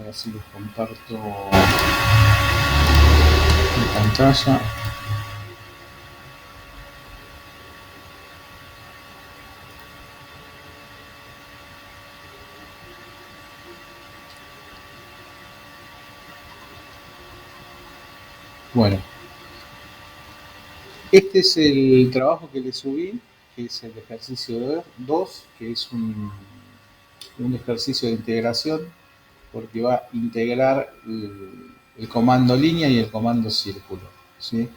ver si les comparto mi pantalla. Bueno, este es el trabajo que le subí, que es el ejercicio 2, que es un ejercicio de integración, porque va a integrar el comando línea y el comando círculo, ¿sí?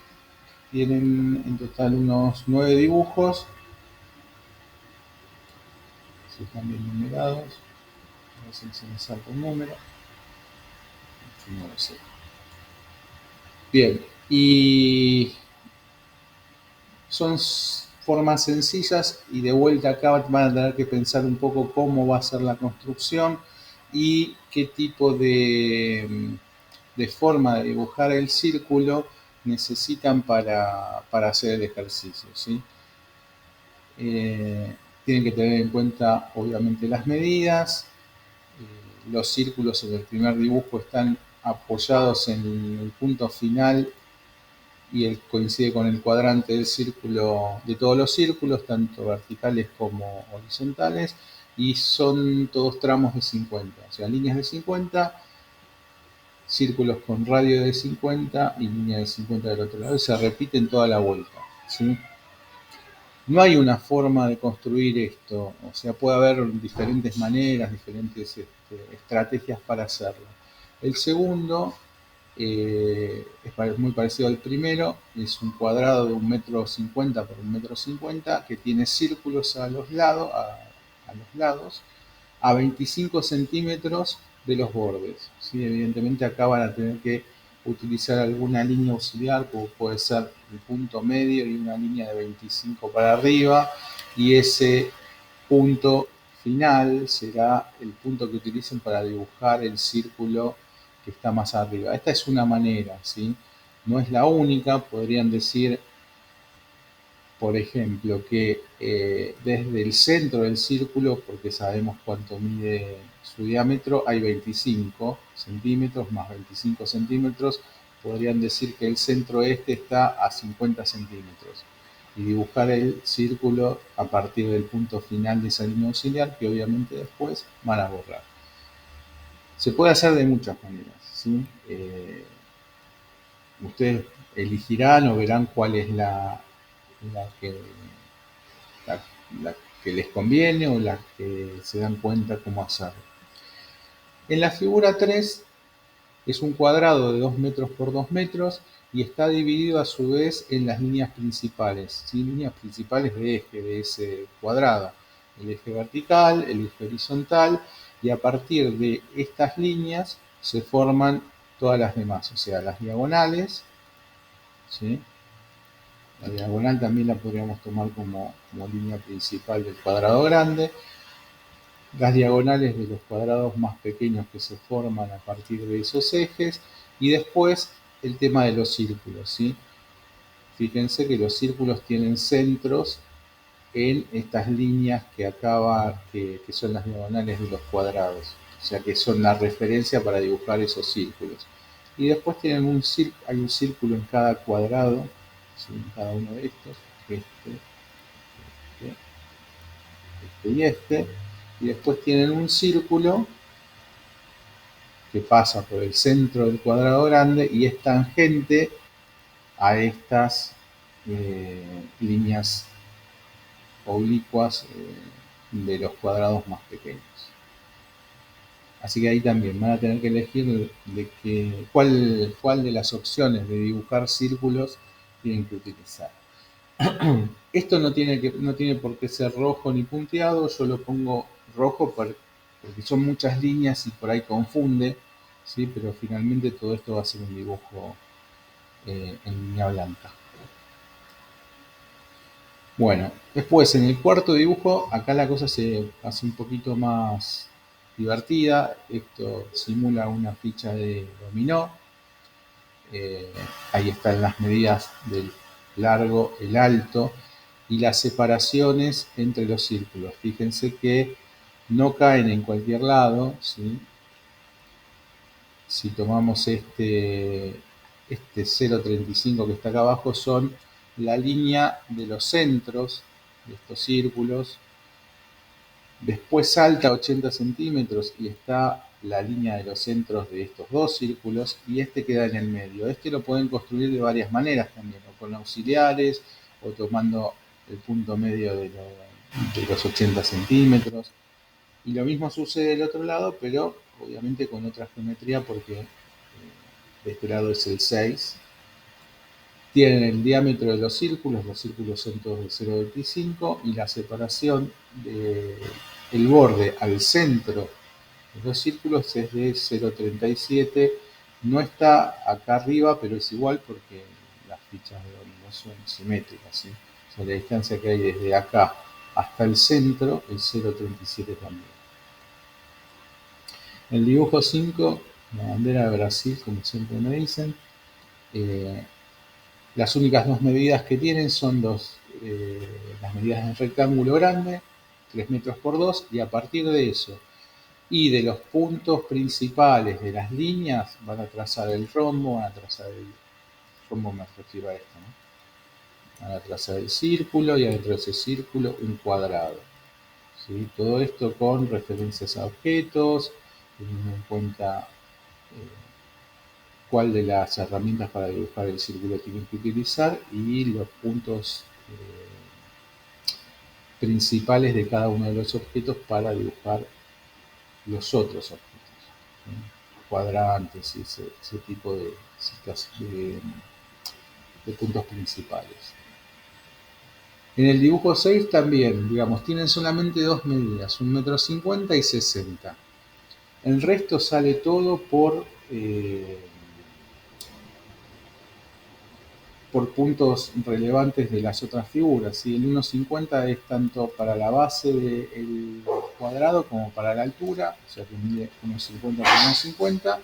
Tienen en total unos 9 dibujos, si están bien numerados, a ver si se me salta un número. No lo sé. Bien, y son formas sencillas y de vuelta acá van a tener que pensar un poco cómo va a ser la construcción y qué tipo de forma de dibujar el círculo necesitan para hacer el ejercicio, ¿sí? Tienen que tener en cuenta obviamente las medidas. Los círculos en el primer dibujo están apoyados en el punto final y él coincide con el cuadrante del círculo, de todos los círculos, tanto verticales como horizontales, y son todos tramos de 50, o sea, líneas de 50, círculos con radio de 50 y línea de 50 del otro lado, y se repiten toda la vuelta, ¿sí? No hay una forma de construir esto, o sea, puede haber diferentes maneras, diferentes estrategias para hacerlo. El segundo es muy parecido al primero, es un cuadrado de 1,50 m por 1,50 m que tiene círculos a los lados a 25 centímetros de los bordes, ¿sí? Evidentemente acá van a tener que utilizar alguna línea auxiliar, como puede ser el punto medio y una línea de 25 para arriba, y ese punto final será el punto que utilicen para dibujar el círculo que está más arriba. Esta es una manera, ¿sí? No es la única, podrían decir, por ejemplo, que desde el centro del círculo, porque sabemos cuánto mide su diámetro, hay 25 centímetros más 25 centímetros, podrían decir que el centro este está a 50 centímetros y dibujar el círculo a partir del punto final de esa línea auxiliar que obviamente después van a borrar. Se puede hacer de muchas maneras, ¿sí? Ustedes elegirán o verán cuál es la que la, la que les conviene o la que se dan cuenta cómo hacerlo. En la figura 3 es un cuadrado de 2 metros por 2 metros y está dividido a su vez en las líneas principales, ¿sí? Líneas principales de eje de ese cuadrado, el eje vertical, el eje horizontal, y a partir de estas líneas se forman todas las demás, o sea, las diagonales, ¿sí? La diagonal también la podríamos tomar como línea principal del cuadrado grande, las diagonales de los cuadrados más pequeños que se forman a partir de esos ejes, y después el tema de los círculos, ¿sí? Fíjense que los círculos tienen centros en estas líneas que son las diagonales de los cuadrados, o sea que son la referencia para dibujar esos círculos. Y después tienen hay un círculo en cada cuadrado, ¿sí? En cada uno de estos, este, y después tienen un círculo que pasa por el centro del cuadrado grande y es tangente a estas líneas oblicuas de los cuadrados más pequeños. Así que ahí también van a tener que elegir cuál de las opciones de dibujar círculos tienen que utilizar. Esto no tiene por qué ser rojo ni punteado, yo lo pongo rojo porque son muchas líneas y por ahí confunde, ¿sí? Pero finalmente todo esto va a ser un dibujo en línea blanca. Bueno, después en el cuarto dibujo, acá la cosa se hace un poquito más divertida. Esto simula una ficha de dominó. Ahí están las medidas del largo, el alto y las separaciones entre los círculos. Fíjense que no caen en cualquier lado, ¿sí? si tomamos este 0,35 que está acá abajo, son la línea de los centros de estos círculos. Después salta 80 centímetros y está la línea de los centros de estos dos círculos, y este queda en el medio. Este lo pueden construir de varias maneras también, o con auxiliares, o tomando el punto medio de los 80 centímetros. Y lo mismo sucede del otro lado, pero obviamente con otra geometría, porque de este lado es el 6. Tienen el diámetro de los círculos son todos de 0,25, y la separación del borde al centro de los círculos es de 0,37. No está acá arriba, pero es igual porque las fichas de no son simétricas, ¿sí? O sea, la distancia que hay desde acá hasta el centro es 0,37 también. El dibujo 5, la bandera de Brasil, como siempre me dicen. Las únicas dos medidas que tienen son las medidas del rectángulo grande, 3 metros por 2, y a partir de eso y de los puntos principales de las líneas van a trazar el rombo, van a trazar el rombo, me refiero a esto, ¿no? Van a trazar el círculo, y adentro de ese círculo un cuadrado, ¿sí? Todo esto con referencias a objetos, teniendo en cuenta cuál de las herramientas para dibujar el círculo tienen que utilizar, y los puntos principales de cada uno de los objetos para dibujar los otros objetos, ¿sí? Cuadrantes y ese tipo de puntos principales. En el dibujo 6 también, digamos, tienen solamente dos medidas, 1,50 m y 60. El resto sale todo por puntos relevantes de las otras figuras, ¿sí? El 1,50 es tanto para la base del cuadrado como para la altura, o sea que mide 1,50 por 1,50.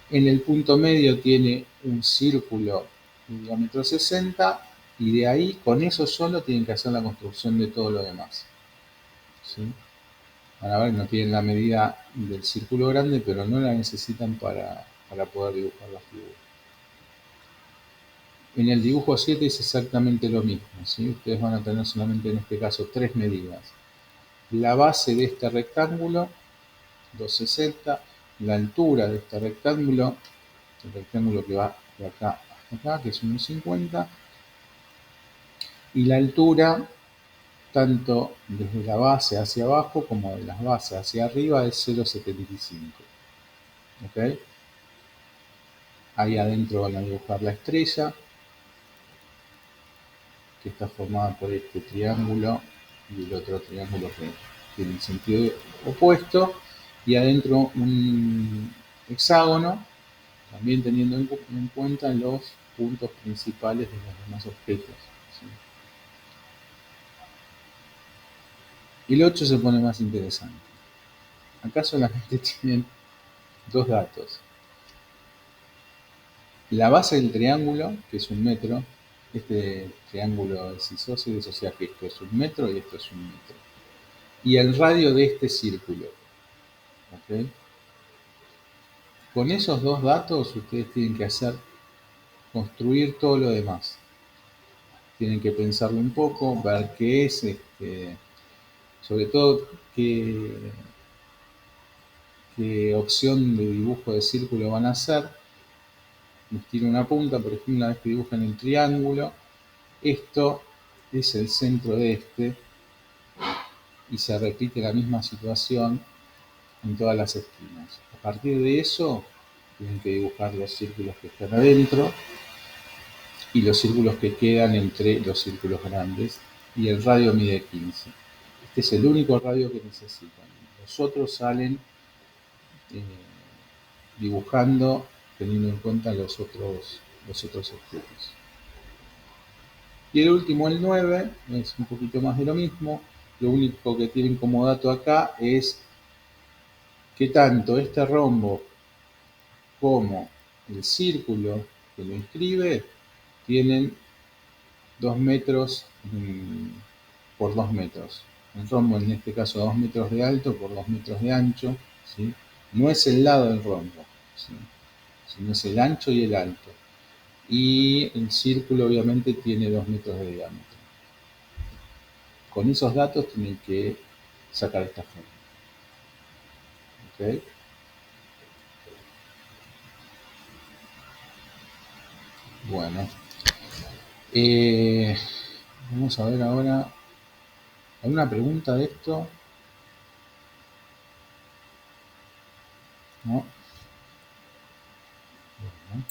En el punto medio tiene un círculo de diámetro 60, y de ahí, con eso solo, tienen que hacer la construcción de todo lo demás, ¿sí? Van a ver, no tienen la medida del círculo grande, pero no la necesitan para poder dibujar la figura. En el dibujo 7 es exactamente lo mismo, ¿sí? Ustedes van a tener solamente en este caso tres medidas. La base de este rectángulo, 2,60, la altura de este rectángulo, el rectángulo que va de acá hasta acá, que es 1,50, y la altura tanto desde la base hacia abajo como de las bases hacia arriba es 0,75. ¿Ok? Ahí adentro van a dibujar la estrella, que está formada por este triángulo y el otro triángulo que tiene el sentido opuesto, y adentro un hexágono, también teniendo en cuenta los puntos principales de los demás objetos, ¿sí? Y el 8 se pone más interesante. Acá solamente tienen dos datos. La base del triángulo, que es 1 metro, este triángulo es isósceles, o sea que esto es 1 metro y esto es 1 metro. Y el radio de este círculo, ¿ok? Con esos dos datos ustedes tienen que construir todo lo demás. Tienen que pensarlo un poco, ver qué es, sobre todo qué opción de dibujo de círculo van a hacer. Les tiro una punta, por ejemplo, una vez que dibujan el triángulo, esto es el centro de este, y se repite la misma situación en todas las esquinas. A partir de eso, tienen que dibujar los círculos que están adentro y los círculos que quedan entre los círculos grandes, y el radio mide 15. Este es el único radio que necesitan. Los otros salen dibujando teniendo en cuenta los otros objetos. Y el último, el 9, es un poquito más de lo mismo. Lo único que tienen como dato acá es que tanto este rombo como el círculo que lo inscribe tienen 2 metros por 2 metros. El rombo en este caso 2 metros de alto por 2 metros de ancho, ¿sí? No es el lado del rombo, ¿sí? Sino es el ancho y el alto. Y el círculo obviamente tiene 2 metros de diámetro. Con esos datos tienen que sacar esta forma. ¿Ok? Bueno, eh, vamos a ver ahora. ¿Alguna pregunta de esto? ¿No? Bueno.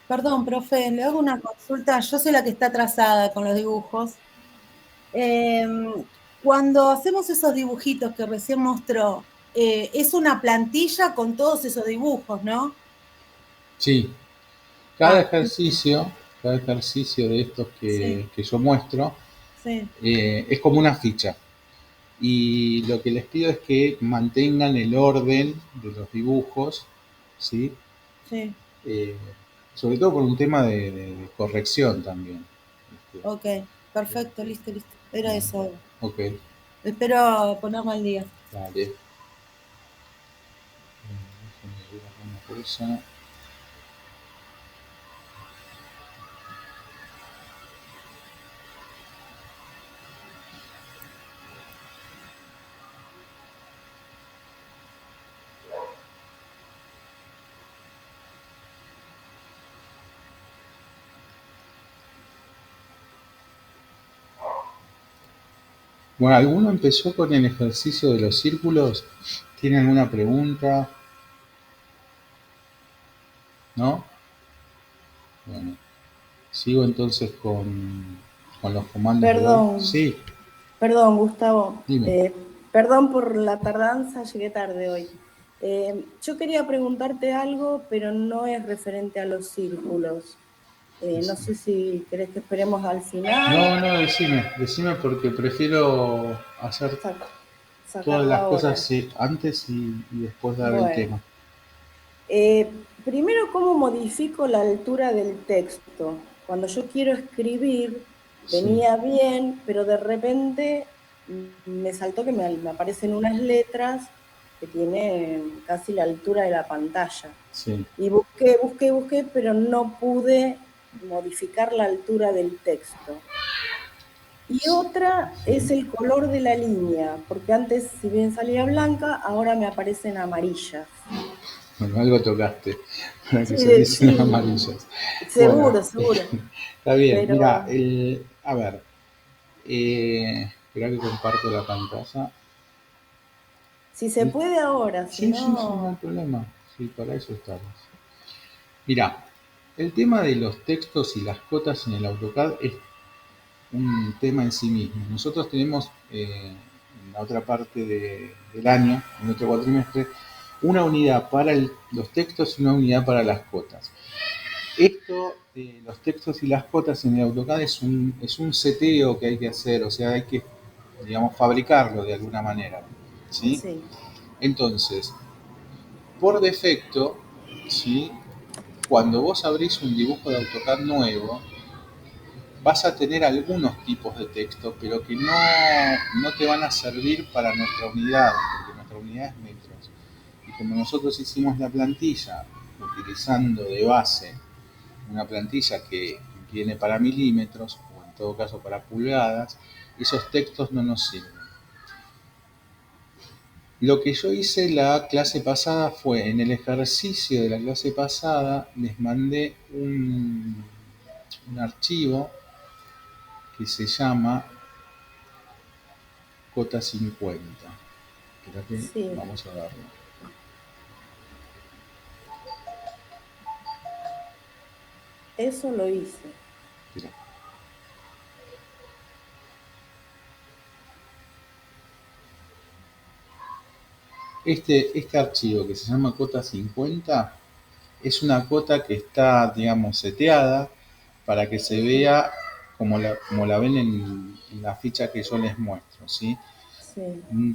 Perdón, profe, le hago una consulta. Yo soy la que está atrasada con los dibujos. Eh, Cuando hacemos esos dibujitos que recién mostró, es una plantilla con todos esos dibujos, ¿no? Sí, cada Ah, ejercicio, cada ejercicio de estos sí, que yo muestro sí, es como una ficha. Y lo que les pido es que mantengan el orden de los dibujos, ¿sí? sí. Eh, Sobre todo por un tema de corrección también. Este, Ok, perfecto, listo, listo. Era eso. ok, Espero ponerme al día. dale. Déjenme ver acá una cosa. Bueno, ¿alguno empezó con el ejercicio de los círculos? ¿Tienen alguna pregunta? ¿No? Bueno, sigo entonces con los comandos de hoy. Perdón, Sí, perdón, Gustavo. dime. Perdón por la tardanza, llegué tarde hoy. Yo quería preguntarte algo, pero no es referente a los círculos. No sé si querés que esperemos al final. No, no, decime porque prefiero hacer todas Sacarlo las cosas ahora. antes y después dar el Bueno, tema. primero, ¿cómo modifico la altura del texto? Cuando yo quiero escribir, Sí, venía bien, pero de repente me saltó que me aparecen unas letras que tienen casi la altura de la pantalla. sí, Y busqué, pero no pude modificar la altura del texto. Y otra es sí. el color de la línea, porque antes, si bien salía blanca, ahora me aparecen amarillas. Bueno, algo tocaste para que Sí, saliesen sí, amarillas. Bueno, seguro, seguro. está bien. Mira, Pero a ver, espera que comparto la pantalla. si se puede ahora, si Sí, sí, sí, no hay no, problema. Sí, para eso estamos. Mira, el tema de los textos y las cotas en el AutoCAD es un tema en sí mismo. Nosotros tenemos en la otra parte del año, en otro cuatrimestre, una unidad para los textos y una unidad para las cotas. Esto, los textos y las cotas en el AutoCAD es un seteo que hay que hacer, o sea, hay que, digamos, fabricarlo de alguna manera. ¿Sí? sí, Entonces, por defecto, ¿sí? Cuando vos abrís un dibujo de AutoCAD nuevo, vas a tener algunos tipos de texto, pero que no te van a servir para nuestra unidad, porque nuestra unidad es metros. Y como nosotros hicimos la plantilla utilizando de base una plantilla que viene para milímetros, o en todo caso para pulgadas, esos textos no nos sirven. Lo que yo hice la clase pasada fue, en el ejercicio de la clase pasada, les mandé un archivo que se llama cota 50. Espérate, sí, vamos a verlo. eso lo hice. Espera. Este archivo que se llama cota 50 es una cota que está, digamos, seteada para que se vea como la ven en la ficha que yo les muestro, ¿sí? Sí, Mm,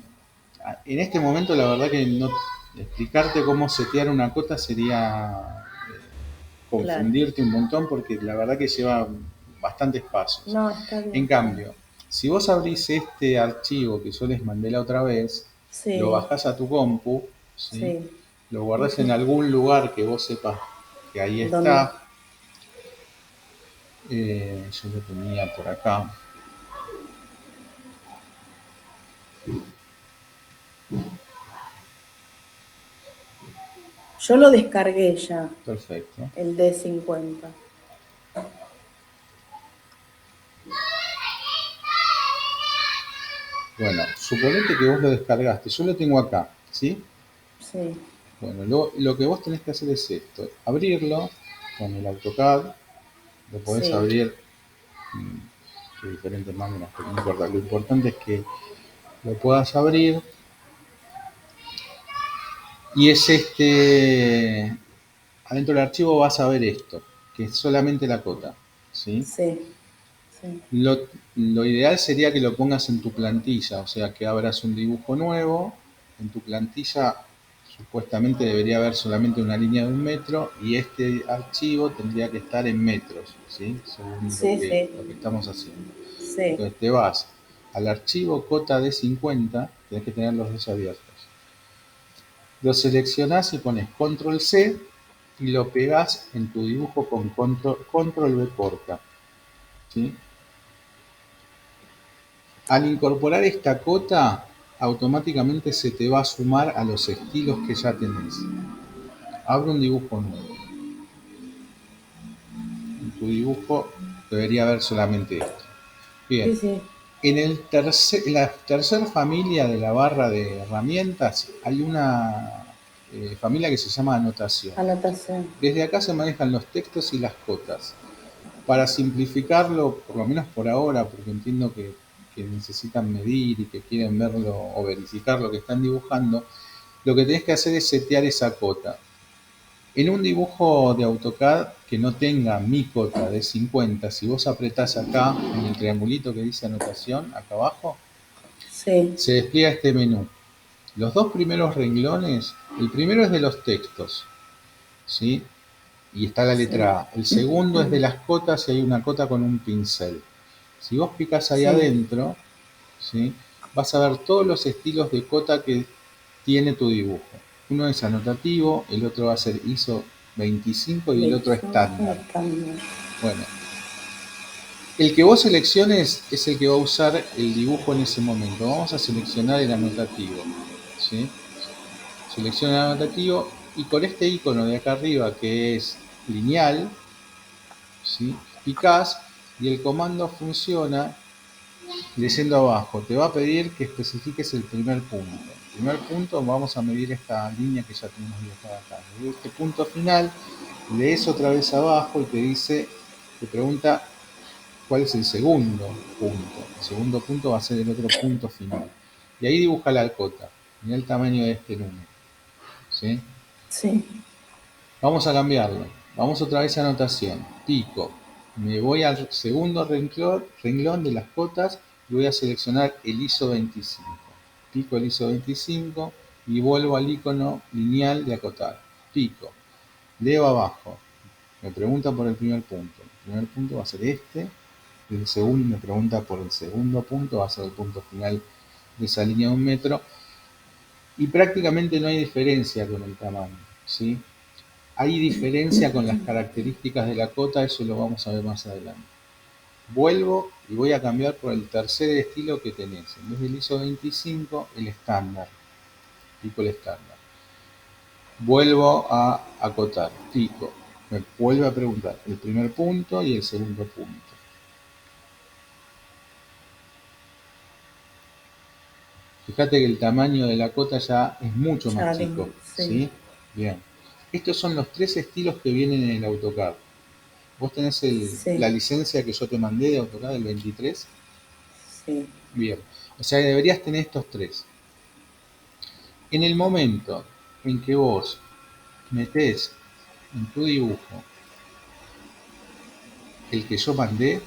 En este momento, la verdad que no explicarte cómo setear una cota sería claro. confundirte un montón porque la verdad que lleva bastantes pasos. No, está En bien, está bien. cambio, si vos abrís este archivo que yo les mandé la otra vez, lo Sí, bajás a tu compu, ¿sí? sí, lo guardás en Ujú. algún lugar que vos sepas que ahí ¿Dónde? está. Yo lo tenía por acá. Yo lo descargué ya, Perfecto. el D50. Bueno, suponete que vos lo descargaste. Yo lo tengo acá, ¿sí? Sí, Bueno, lo que vos tenés que hacer es esto. Abrirlo con el AutoCAD. Lo podés sí, abrir de diferentes maneras, pero no importa. Lo importante es que lo puedas abrir. Y es adentro del archivo vas a ver esto, que es solamente la cota, ¿sí? sí, sí, Lo ideal sería que lo pongas en tu plantilla, o sea, que abras un dibujo nuevo. En tu plantilla supuestamente debería haber solamente una línea de 1 metro y este archivo tendría que estar en metros, ¿sí? Según sí, sí, lo que estamos haciendo. sí, Entonces te vas al archivo cota de 50, tenés que tener los dos abiertos. Lo seleccionás y pones control C y lo pegás en tu dibujo con control V corta, ¿sí? Al incorporar esta cota, automáticamente se te va a sumar a los estilos que ya tenés. Abre un dibujo nuevo. En tu dibujo debería haber solamente esto. Bien, sí, sí, en la tercera familia de la barra de herramientas hay una familia que se llama anotación. anotación. Desde acá se manejan los textos y las cotas. Para simplificarlo, por lo menos por ahora, porque entiendo que necesitan medir y que quieren verlo o verificar lo que están dibujando, lo que tenés que hacer es setear esa cota. En un dibujo de AutoCAD que no tenga mi cota de 50, si vos apretás acá en el triangulito que dice anotación, acá abajo, Sí, se despliega este menú. Los dos primeros renglones, el primero es de los textos, ¿sí? Y está la sí, letra A. El segundo es de las cotas y hay una cota con un pincel. Si vos picás ahí sí, adentro, ¿sí? Vas a ver todos los estilos de cota que tiene tu dibujo. Uno es anotativo, el otro va a ser ISO 25 y el otro 25 estándar. estándar. Bueno, el que vos selecciones es el que va a usar el dibujo en ese momento. Vamos a seleccionar el anotativo, ¿sí? Selecciona el anotativo y con este icono de acá arriba que es lineal, ¿sí? Picás y el comando funciona leyendo abajo. Te va a pedir que especifiques el primer punto. El primer punto, vamos a medir esta línea que ya tenemos dibujada acá. Desde este punto final, lees otra vez abajo y te pregunta cuál es el segundo punto. El segundo punto va a ser el otro punto final. Y ahí dibuja la cota. Mira el tamaño de este número, ¿sí? Sí, Vamos a cambiarlo. Vamos otra vez a anotación. Pico. Me voy al segundo renglón de las cotas y voy a seleccionar el ISO 25. Pico el ISO 25 y vuelvo al icono lineal de acotar. Pico. Leo abajo. Me pregunta por el primer punto. El primer punto va a ser este. El segundo me pregunta por el segundo punto, va a ser el punto final de esa línea de 1 metro. Y prácticamente no hay diferencia con el tamaño, ¿sí? Hay diferencia con las características de la cota, eso lo vamos a ver más adelante. Vuelvo y voy a cambiar por el tercer estilo que tenés. En vez del ISO 25, el estándar. Pico el estándar. Vuelvo a acotar. Pico. Me vuelve a preguntar el primer punto y el segundo punto. Fíjate que el tamaño de la cota ya es mucho más ya, chico, sí, ¿sí? Bien. Estos son los tres estilos que vienen en el AutoCAD. Vos tenés la sí, licencia que yo te mandé de AutoCAD, el 23. sí, Bien. O sea, deberías tener estos tres. En el momento en que vos metés en tu dibujo el que yo mandé,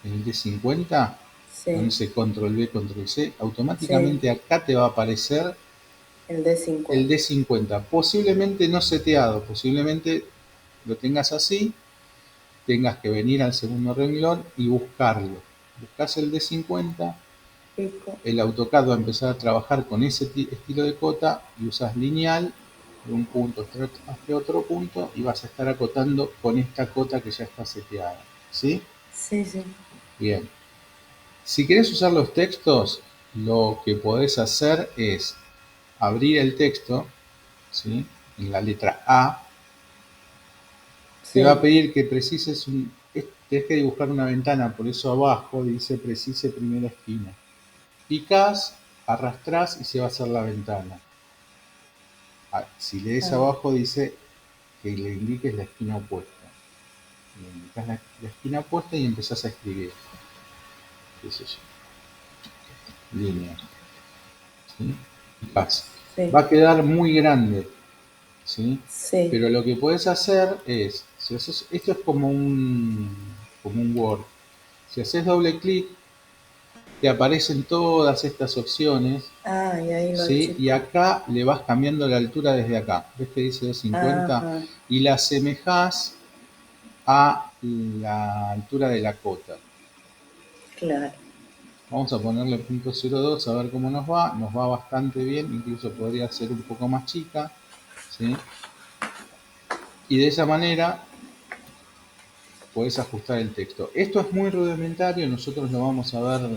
el D50, con sí, ese control V, control C, sí, automáticamente acá te va a aparecer el el D50. D50. Posiblemente no seteado, posiblemente lo tengas así, tengas que venir al segundo renglón y buscarlo. Buscas el D50, Pico, el AutoCAD va a empezar a trabajar con ese estilo de cota y usas lineal de un punto hasta otro punto y vas a estar acotando con esta cota que ya está seteada. ¿Sí? Sí, sí. Bien. Si querés usar los textos, lo que podés hacer es abrir el texto, ¿sí? En la letra A. Te va a Sí. pedir que precises tenés que dibujar una ventana, por eso abajo dice precise primera esquina. Picás, arrastrás y se va a hacer la ventana. Si lees Ah, abajo dice que le indiques la esquina opuesta. Le indicás la esquina opuesta y empezás a escribir. ¿Qué sé yo? Línea. ¿Sí? Picás. sí, Va a quedar muy grande, ¿sí? sí. Pero lo que puedes hacer es, esto es como un Word. Si haces doble clic, te aparecen todas estas opciones, Ah, y ahí lo ¿sí? Y chico. acá le vas cambiando la altura desde acá. ¿Ves que dice 250? Ajá, Y la asemejás a la altura de la cota. claro. Vamos a ponerle .02 a ver cómo nos va. Nos va bastante bien, incluso podría ser un poco más chica, ¿sí? Y de esa manera podés ajustar el texto. Esto es muy rudimentario, nosotros lo vamos a ver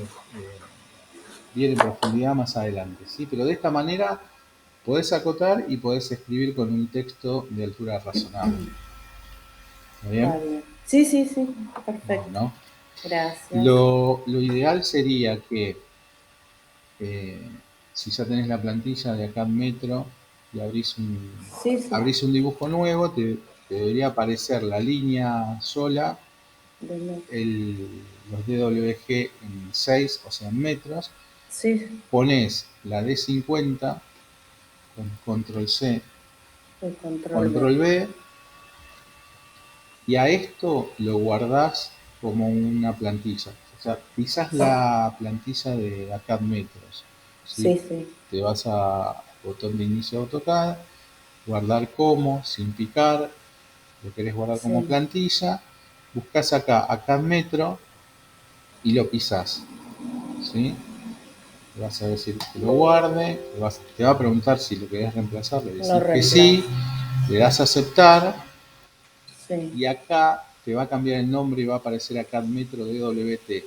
bien en profundidad más adelante, ¿sí? Pero de esta manera podés acotar y podés escribir con un texto de altura razonable. ¿Está bien? Está bien. Sí, sí, sí. Perfecto. Bueno, Gracias. lo ideal sería que eh, si ya tenés la plantilla de acá en Metro y Sí, sí. abrís un dibujo nuevo, te debería aparecer la línea sola, Deme. los DWG en 6, o sea, en metros. Sí, Pones la D50 con control C, el control B. control V, y a esto lo guardás como una plantilla. O sea, pisás la plantilla de AutoCAD Metros, ¿sí? Sí, sí. Te vas a botón de inicio de AutoCAD, guardar como, sin picar, lo querés guardar como Sí. plantilla, buscas acá AutoCAD Metro y lo pisás, ¿sí? Le vas a decir que lo guarde, te va a preguntar si lo querés reemplazar, le Lo decís que sí, reemplazo. le das a aceptar Sí. y acá te va a cambiar el nombre y va a aparecer acá Metro DWT.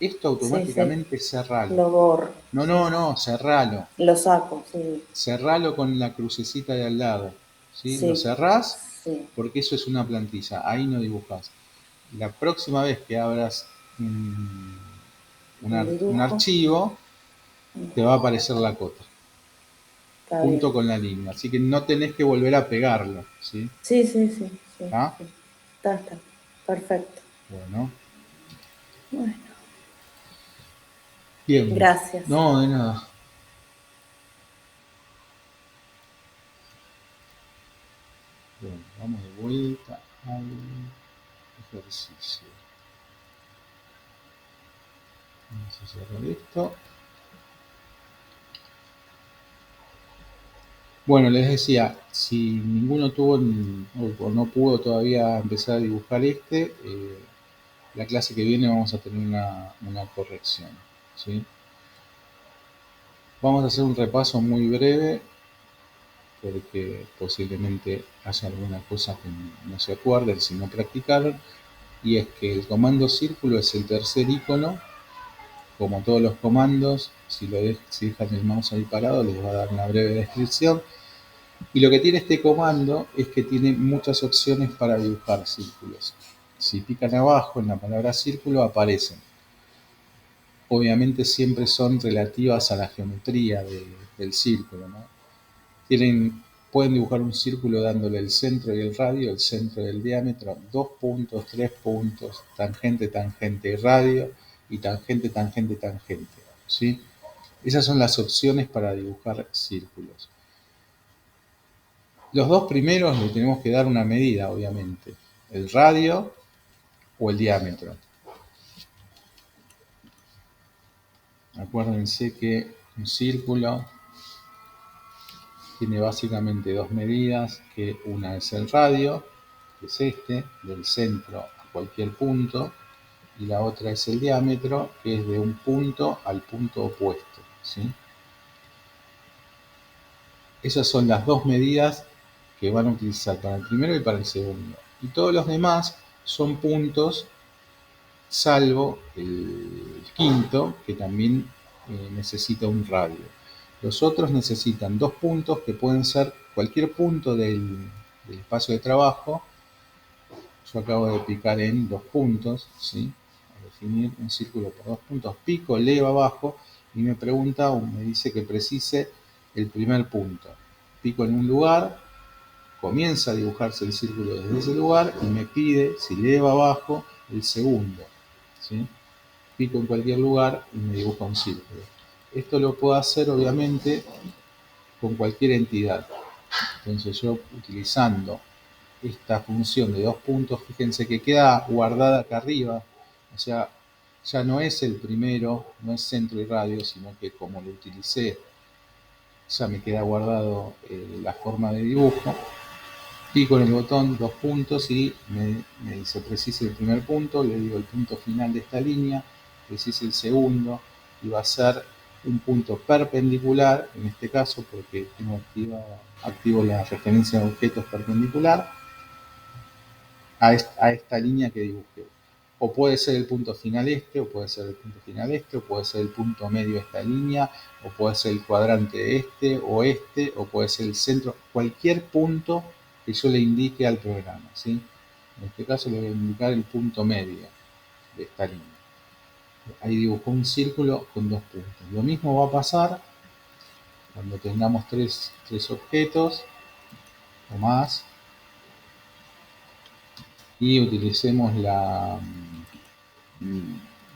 Esto Sí, sí. automáticamente cerralo. Lo borro. No, no, Sí. no, cerralo. Lo saco. Sí. Cerralo con la crucecita de al lado. ¿Sí? Lo Sí. cerrás Sí. porque eso es una plantilla. Ahí no dibujás. La próxima vez que abras Un un dibujo. archivo, te va a aparecer la cota Está bien. junto con la línea. Así que no tenés que volver a pegarlo. ¿Sí? Sí, sí, sí. Sí. ¿Está? Sí. Está, está. Perfecto. Bueno. Bueno. Bien. Gracias. No, de nada. Bueno, vamos de vuelta al ejercicio. Vamos a cerrar esto. Bueno, les decía, si ninguno tuvo o no pudo todavía empezar a dibujar la clase que viene vamos a tener una corrección, ¿sí? Vamos a hacer un repaso muy breve porque posiblemente haya alguna cosa que no se acuerden si no practicaron, y es que el comando círculo es el tercer icono. Como todos los comandos, si dejan el mouse ahí parado les va a dar una breve descripción. Y lo que tiene este comando es que tiene muchas opciones para dibujar círculos. Si pican abajo en la palabra círculo aparecen. Obviamente siempre son relativas a la geometría del círculo, ¿no? Pueden dibujar un círculo dándole el centro y el radio, el centro y el diámetro, 2 puntos, 3 puntos, tangente, tangente y radio, y tangente, tangente, tangente, ¿sí? Esas son las opciones para dibujar círculos. Los dos primeros le tenemos que dar una medida, obviamente, el radio o el diámetro. Acuérdense que un círculo tiene básicamente dos medidas, que una es el radio, que es este, del centro a cualquier punto, y la otra es el diámetro, que es de un punto al punto opuesto, ¿sí? Esas son las dos medidas que van a utilizar para el primero y para el segundo. Y todos los demás son puntos, salvo el quinto, que también necesita un radio. Los otros necesitan dos puntos que pueden ser cualquier punto del espacio de trabajo. Yo acabo de picar en 2 puntos, ¿sí? A definir un círculo por 2 puntos, pico, leo abajo y me pregunta o me dice que precise el primer punto. Pico en un lugar, comienza a dibujarse el círculo desde ese lugar y me pide, si leo abajo, el segundo, ¿sí? Pico en cualquier lugar y me dibuja un círculo. Esto lo puedo hacer obviamente con cualquier entidad. Entonces yo utilizando esta función de 2 puntos, fíjense que queda guardada acá arriba, o sea, ya no es el primero, no es centro y radio, sino que como lo utilicé, ya me queda guardado la forma de dibujo. Pico en el botón 2 puntos y me dice precise el primer punto, le digo el punto final de esta línea, precise el segundo, y va a ser un punto perpendicular, en este caso porque tengo activo la referencia de objetos perpendicular, a esta línea que dibujé. O puede ser el punto final este, o puede ser el punto final este, o puede ser el punto medio de esta línea, o puede ser el cuadrante este, o puede ser el centro, cualquier punto que yo le indique al programa, ¿sí? En este caso le voy a indicar el punto medio de esta línea. Ahí dibujó un círculo con 2 puntos. Lo mismo va a pasar cuando tengamos tres objetos o más y utilicemos la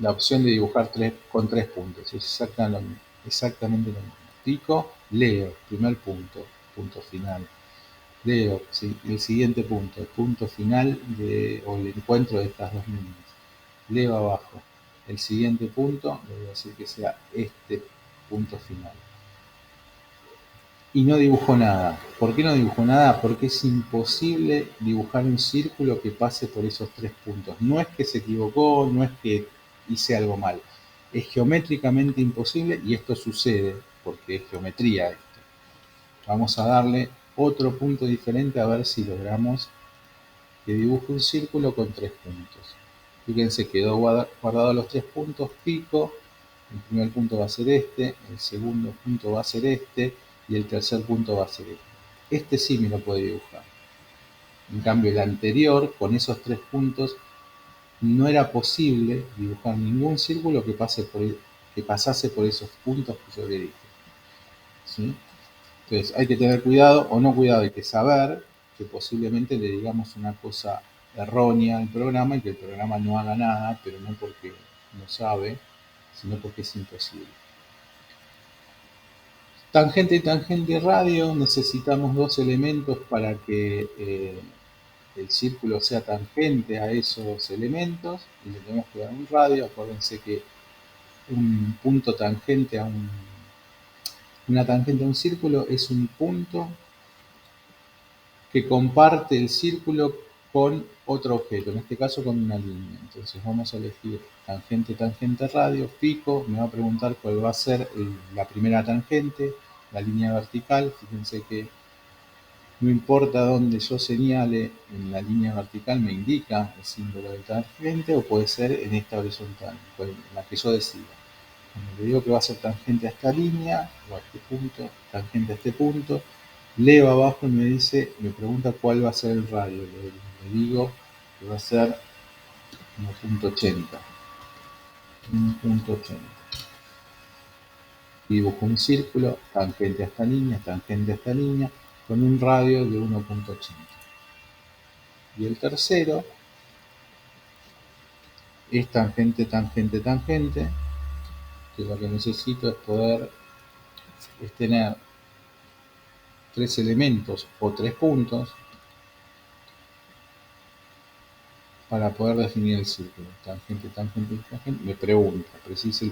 opción de dibujar con 3 puntos. Es exactamente lo mismo. Pico, leo, primer punto, punto final. Leo, ¿sí? El siguiente punto, el punto final o el encuentro de estas dos líneas. Leo abajo. El siguiente punto, le voy a decir que sea este punto final. Y no dibujó nada. ¿Por qué no dibujó nada? Porque es imposible dibujar un círculo que pase por esos 3 puntos. No es que se equivocó, no es que hice algo mal. Es geométricamente imposible y esto sucede porque es geometría esto. Vamos a darle otro punto diferente a ver si logramos que dibuje un círculo con 3 puntos. Fíjense, quedó guardado los 3 puntos, pico. El primer punto va a ser este, el segundo punto va a ser este y el tercer punto va a ser este. Este sí me lo puede dibujar. En cambio, el anterior, con esos 3 puntos, no era posible dibujar ningún círculo que pasase por esos puntos que yo le dije, ¿sí? Entonces hay que tener cuidado o no cuidado, hay que saber que posiblemente le digamos una cosa errónea al programa y que el programa no haga nada, pero no porque no sabe, sino porque es imposible. Tangente y tangente radio, necesitamos 2 elementos para que el círculo sea tangente a esos elementos y le tenemos que dar un radio. Acuérdense que un punto tangente una tangente a un círculo es un punto que comparte el círculo con otro objeto, en este caso con una línea. Entonces vamos a elegir tangente, tangente, radio, pico, me va a preguntar cuál va a ser la primera tangente, la línea vertical. Fíjense que no importa dónde yo señale en la línea vertical, me indica el símbolo de tangente, o puede ser en esta horizontal, en la que yo decida. Cuando le digo que va a ser tangente a esta línea, o a este punto, tangente a este punto, leo abajo y me pregunta cuál va a ser el radio. Le digo que va a ser 1.80. 1.80. Dibujo un círculo, tangente a esta línea, tangente a esta línea, con un radio de 1.80. Y el tercero es tangente, tangente, tangente, que lo que necesito es tener 3 elementos o 3 puntos para poder definir el círculo. Tangente, tangente, tangente. Me pregunta, precisa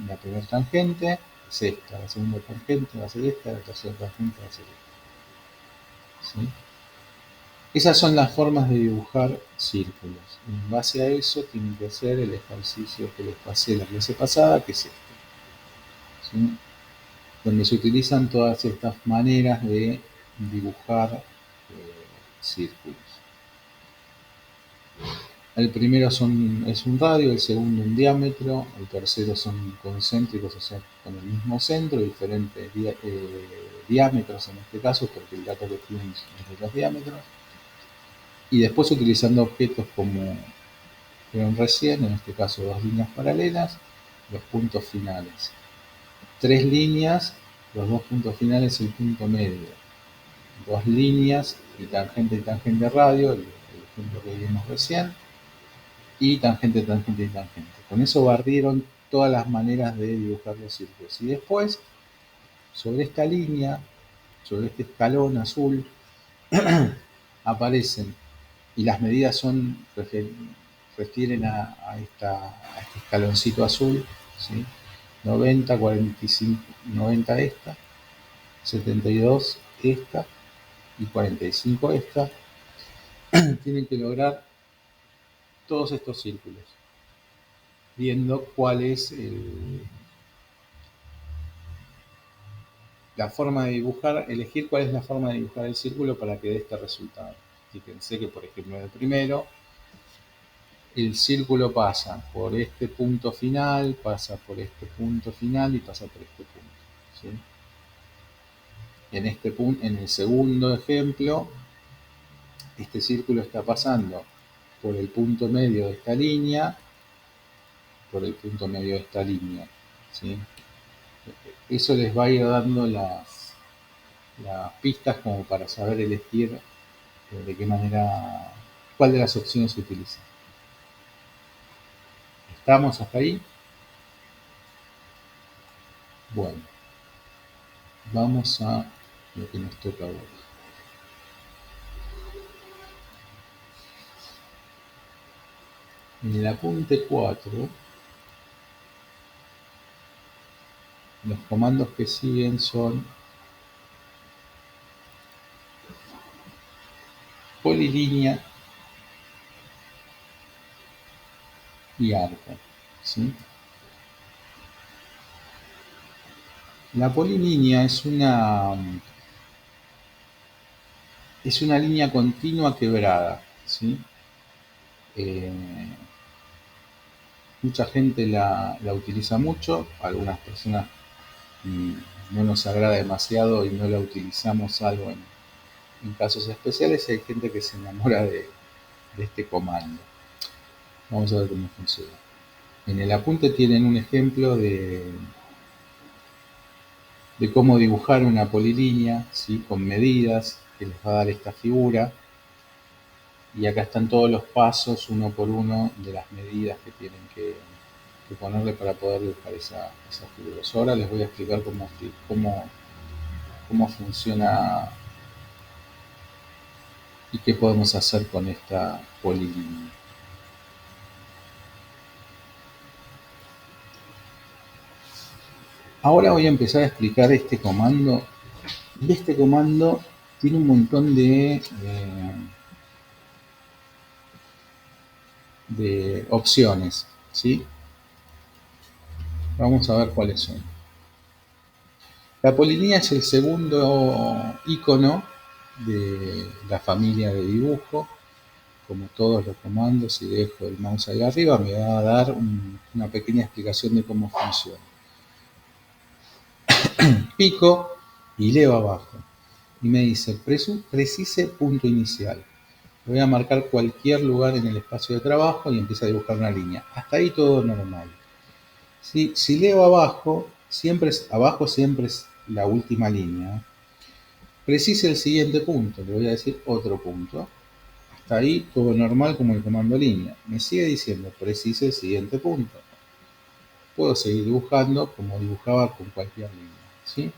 la primera tangente, es esta, la segunda tangente va a ser esta, la tercera tangente va a ser esta. ¿Sí? Esas son las formas de dibujar círculos. En base a eso tienen que hacer el ejercicio que les pasé la clase pasada, que es este. ¿Sí? donde se utilizan todas estas maneras de dibujar círculos. El primero es un radio, el segundo un diámetro, el tercero son concéntricos, o sea, con el mismo centro, diferentes diámetros en este caso, porque el dato que tienen es de los diámetros. Y después utilizando objetos como vieron recién, en este caso 2 líneas paralelas, los puntos finales. 3 líneas, los 2 puntos finales, el punto medio. 2 líneas y tangente radio, el ejemplo que vimos recién, y tangente, tangente y tangente. Con eso barrieron todas las maneras de dibujar los círculos. Y después, sobre esta línea, sobre este escalón azul, aparecen, y las medidas refieren a este escaloncito azul, ¿sí? 90, 45, 90 esta, 72 esta y 45 esta. Tienen que lograr todos estos círculos, viendo cuál es la forma de dibujar, elegir cuál es la forma de dibujar el círculo para que dé este resultado. Fíjense que, por ejemplo, en el primero, el círculo pasa por este punto final, pasa por este punto final y pasa por este punto, ¿sí? En el segundo ejemplo, este círculo está pasando por el punto medio de esta línea, por el punto medio de esta línea, ¿sí? Eso les va a ir dando las pistas como para saber elegir de qué manera, cuál de las opciones se utiliza. ¿Estamos hasta ahí? Bueno, vamos a lo que nos toca ahora. En el apunte 4, los comandos que siguen son polilínea y arco, ¿sí? La polilínea es una línea continua quebrada, ¿sí? Mucha gente la utiliza mucho, algunas personas no nos agrada demasiado y no la utilizamos salvo en casos especiales, y hay gente que se enamora de este comando. Vamos a ver cómo funciona. En el apunte tienen un ejemplo de cómo dibujar una polilínea, ¿sí? Con medidas que les va a dar esta figura. Y acá están todos los pasos, uno por uno, de las medidas que tienen que ponerle para poder dibujar esa figura. Ahora les voy a explicar cómo funciona y qué podemos hacer con esta polilínea. Ahora voy a empezar a explicar este comando, y este comando tiene un montón de opciones, ¿sí? Vamos a ver cuáles son. La polilínea es el segundo icono de la familia de dibujo. Como todos los comandos, si dejo el mouse ahí arriba, me va a dar una pequeña explicación de cómo funciona. Pico y leo abajo y me dice precise punto inicial. Voy a marcar cualquier lugar en el espacio de trabajo y empiezo a dibujar una línea. Hasta ahí todo normal. Si leo abajo siempre es la última línea. Precise el siguiente punto, le voy a decir otro punto. Hasta ahí todo normal como el comando línea. Me sigue diciendo precise el siguiente punto. Puedo seguir dibujando como dibujaba con cualquier línea, ¿sí?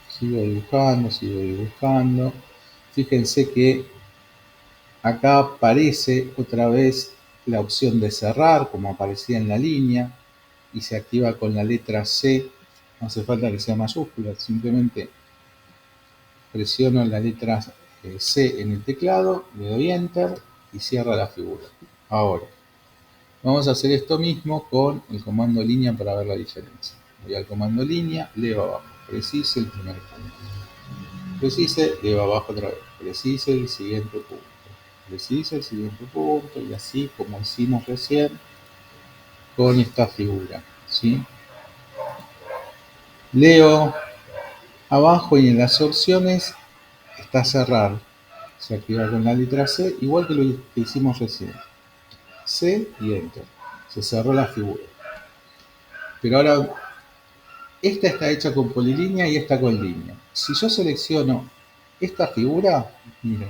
Sigo dibujando. Fíjense que acá aparece otra vez la opción de cerrar, como aparecía en la línea, y se activa con la letra C. No hace falta que sea mayúscula, simplemente presiono la letra C en el teclado, le doy Enter y cierra la figura. Ahora, Vamos a hacer esto mismo con el comando línea para ver la diferencia. Voy al comando línea, leo abajo, precise el primer punto. Precise, leo abajo otra vez, precise el siguiente punto. Precise el siguiente punto, y así como hicimos recién con esta figura, ¿sí? Leo abajo y en las opciones está cerrar. Se activa con la letra C, igual que lo que hicimos recién. C y Enter. Se cerró la figura. Pero ahora, esta está hecha con polilínea y esta con línea. Si yo selecciono esta figura, miren,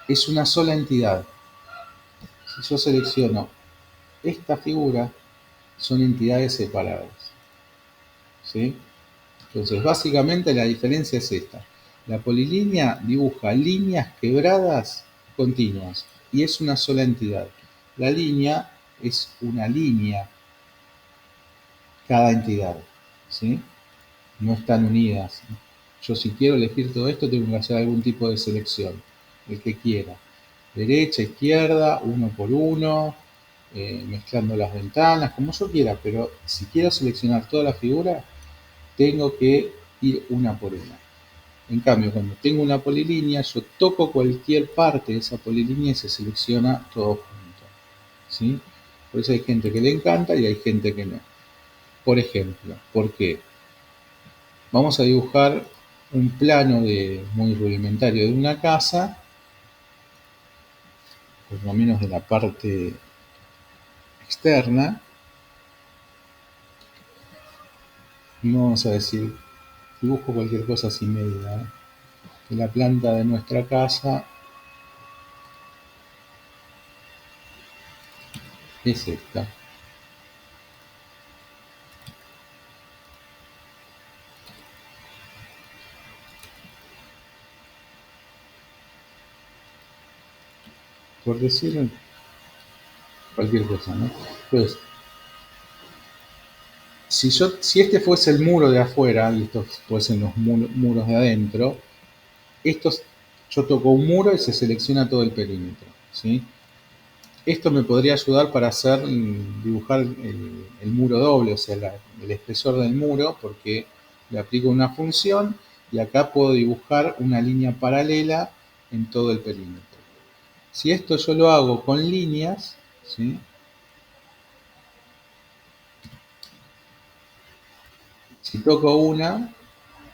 es una sola entidad. Si yo selecciono esta figura, son entidades separadas, ¿sí? Entonces, básicamente la diferencia es esta. La polilínea dibuja líneas quebradas continuas y es una sola entidad. La línea es una línea cada entidad, ¿sí? No están unidas. Yo si quiero elegir todo esto tengo que hacer algún tipo de selección, el que quiera. Derecha, izquierda, uno por uno, mezclando las ventanas, como yo quiera, pero si quiero seleccionar toda la figura, tengo que ir una por una. En cambio, cuando tengo una polilínea, yo toco cualquier parte de esa polilínea y se selecciona todo junto, ¿sí? Por eso hay gente que le encanta y hay gente que no. Por ejemplo, ¿por qué? Vamos a dibujar un plano muy rudimentario de una casa, por lo menos de la parte externa, y vamos a decir, dibujo cualquier cosa sin medida, ¿eh? Que la planta de nuestra casa es esta. Por decir cualquier cosa, ¿no? Entonces, si este fuese el muro de afuera y estos fuesen los muros de adentro, yo toco un muro y se selecciona todo el perímetro, ¿sí? Esto me podría ayudar para dibujar el muro doble, o sea, el espesor del muro, porque le aplico una función y acá puedo dibujar una línea paralela en todo el perímetro. Si esto yo lo hago con líneas, ¿sí? Si toco una,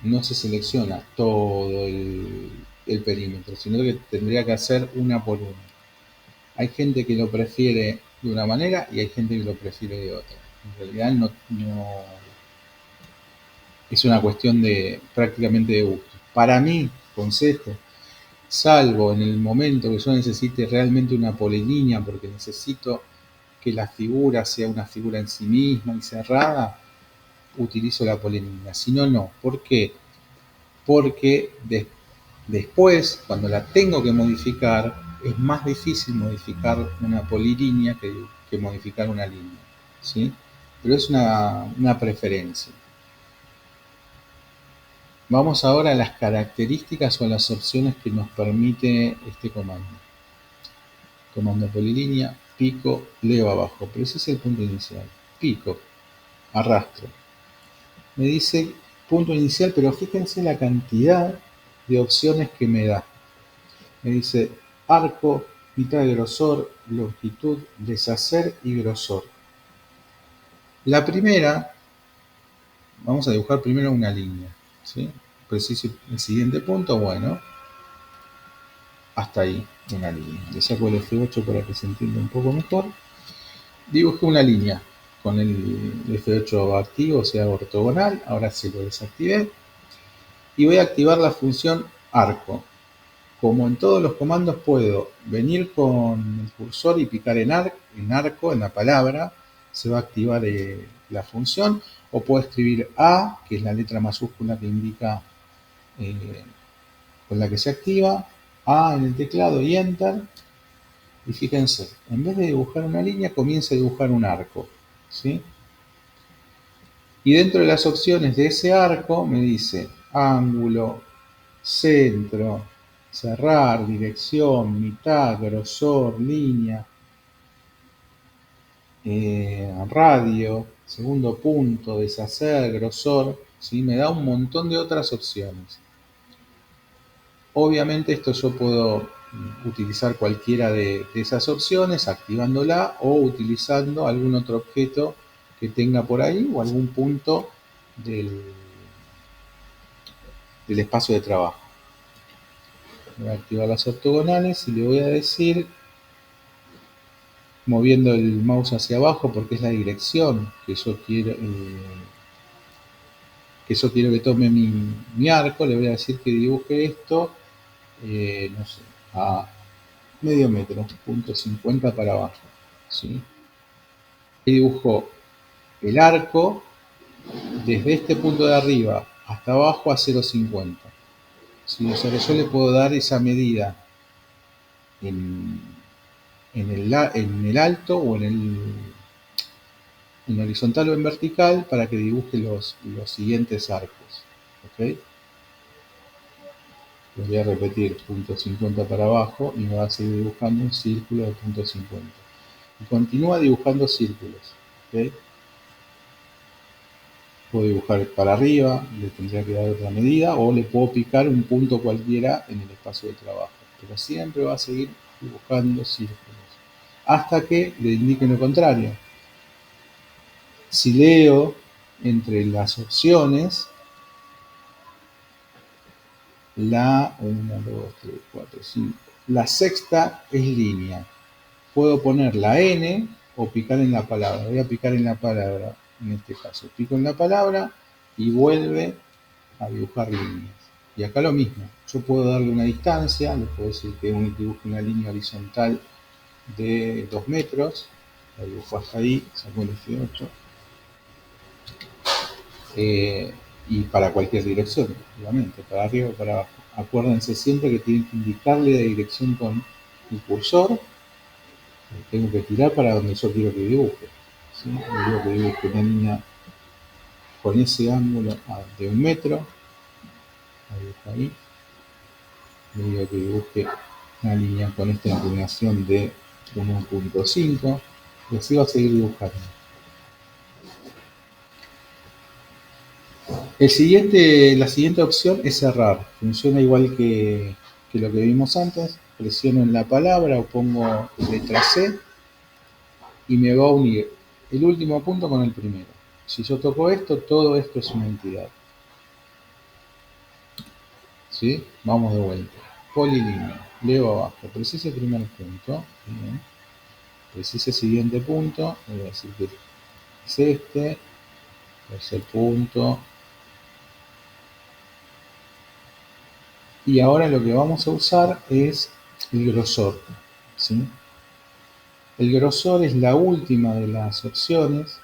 no se selecciona todo el perímetro, sino que tendría que hacer una por una. Hay gente que lo prefiere de una manera y hay gente que lo prefiere de otra. En realidad no es una cuestión de prácticamente de gusto. Para mí, consejo, salvo en el momento que yo necesite realmente una polilínea porque necesito que la figura sea una figura en sí misma y cerrada, utilizo la polilínea. Si no, no. ¿Por qué? Porque después, cuando la tengo que modificar, es más difícil modificar una polilínea que modificar una línea, ¿sí? Pero es una preferencia. Vamos ahora a las características o a las opciones que nos permite este comando. Comando polilínea, pico, leo abajo, pero ese es el punto inicial. Pico, arrastro. Me dice punto inicial, pero fíjense la cantidad de opciones que me da. Me dice arco, mitad de grosor, longitud, deshacer y grosor. La primera, vamos a dibujar primero una línea, ¿sí? Preciso el siguiente punto, bueno, hasta ahí una línea. Le saco el F8 para que se entienda un poco mejor. Dibujé una línea con el F8 activo, o sea, ortogonal. Ahora sí lo desactivé. Y voy a activar la función arco. Como en todos los comandos puedo venir con el cursor y picar en arco, en la palabra, se va a activar la función, o puedo escribir A, que es la letra mayúscula que indica con la que se activa, A en el teclado y Enter, y fíjense, en vez de dibujar una línea, comienza a dibujar un arco, ¿sí? Y dentro de las opciones de ese arco me dice ángulo, centro, cerrar, dirección, mitad, grosor, línea. radio, segundo punto, deshacer, grosor, ¿sí? Me da un montón de otras opciones. Obviamente esto yo puedo utilizar cualquiera de esas opciones activándola o utilizando algún otro objeto que tenga por ahí o algún punto del espacio de trabajo. Voy a activar las ortogonales y le voy a decir, moviendo el mouse hacia abajo porque es la dirección que yo quiero que tome mi arco, le voy a decir que dibuje esto, no sé, a medio metro, punto 50 para abajo, ¿sí? Y dibujo el arco desde este punto de arriba hasta abajo a 0,50. ¿Sí? O sea que yo le puedo dar esa medida en el alto o en horizontal o en vertical para que dibuje los siguientes arcos. ¿Okay? Lo voy a repetir, punto 50 para abajo y me va a seguir dibujando un círculo de punto 50. Y continúa dibujando círculos. ¿Okay? Puedo dibujar para arriba, le tendría que dar otra medida, o le puedo picar un punto cualquiera en el espacio de trabajo. Pero siempre va a seguir dibujando círculos, hasta que le indiquen lo contrario. Si leo entre las opciones, la 1, 2, 3, 4, 5, la sexta es línea. Puedo poner la N o picar en la palabra. Voy a picar en la palabra, en este caso. Pico en la palabra y vuelve a dibujar líneas. Y acá lo mismo, yo puedo darle una distancia, le puedo decir que dibuje una línea horizontal de 2 metros, la dibujo hasta ahí, saco el F8, y para cualquier dirección, obviamente, para arriba o para abajo. Acuérdense siempre que tienen que indicarle la dirección con el cursor, tengo que tirar para donde yo quiero que dibuje. ¿Sí? Le digo que dibuje una línea con ese ángulo de 1 metro, la dibujo ahí. Le digo que dibuje una línea con esta inclinación de 1,5 y así va a seguir dibujando. La siguiente opción es cerrar. Funciona igual que lo que vimos antes. Presiono en la palabra o pongo letra C y me va a unir el último punto con el primero. Si yo toco esto, todo esto es una entidad. ¿Sí? Vamos de vuelta. Polilínea. Leo abajo. Precise el primer punto. Bien. Precise el siguiente punto. Voy a decir que es este. Tercer punto. Y ahora lo que vamos a usar es el grosor. ¿Sí? El grosor es la última de las opciones.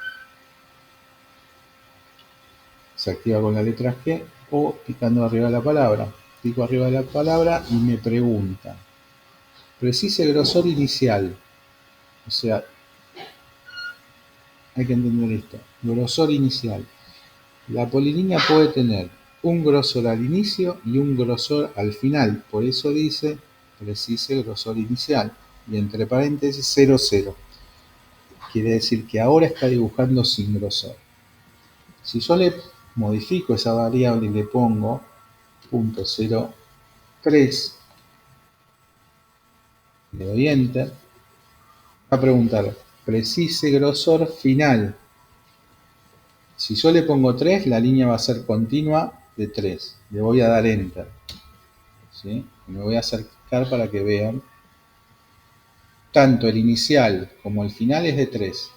Se activa con la letra G o picando arriba de la palabra. Pico arriba de la palabra y me pregunta. Precise grosor inicial. O sea, hay que entender esto. Grosor inicial. La polilínea puede tener un grosor al inicio y un grosor al final. Por eso dice precise grosor inicial. Y entre paréntesis 0, 0. Quiere decir que ahora está dibujando sin grosor. Si yo le modifico esa variable y le pongo .03, le doy enter, va a preguntar precise grosor final. Si yo le pongo 3, la línea va a ser continua de 3. Le voy a dar enter. ¿Sí? Me voy a acercar para que vean. Tanto el inicial como el final es de 3.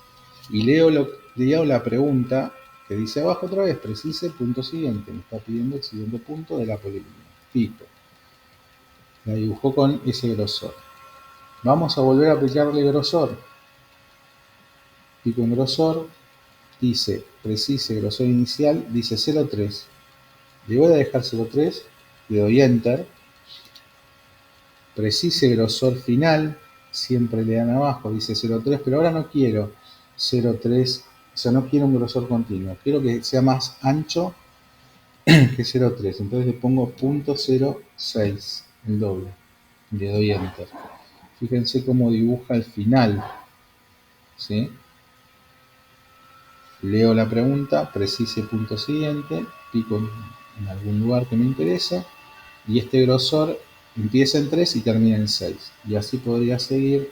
Y leo la pregunta que dice abajo otra vez, precise punto siguiente. Me está pidiendo el siguiente punto de la polilínea. Pico. La dibujó con ese grosor. Vamos a volver a aplicarle grosor. Pico en grosor. Dice precise grosor inicial. Dice 0,3. Le voy a dejar 0,3. Le doy enter. Precise grosor final. Siempre le dan abajo. Dice 0,3. Pero ahora no quiero 0,3. O sea, no quiero un grosor continuo. Quiero que sea más ancho que 0,3. Entonces le pongo .06, el doble. Le doy enter. Fíjense cómo dibuja el final. ¿Sí? leo la pregunta, precise punto siguiente, pico en algún lugar que me interesa, y este grosor empieza en 3 y termina en 6. Y así podría seguir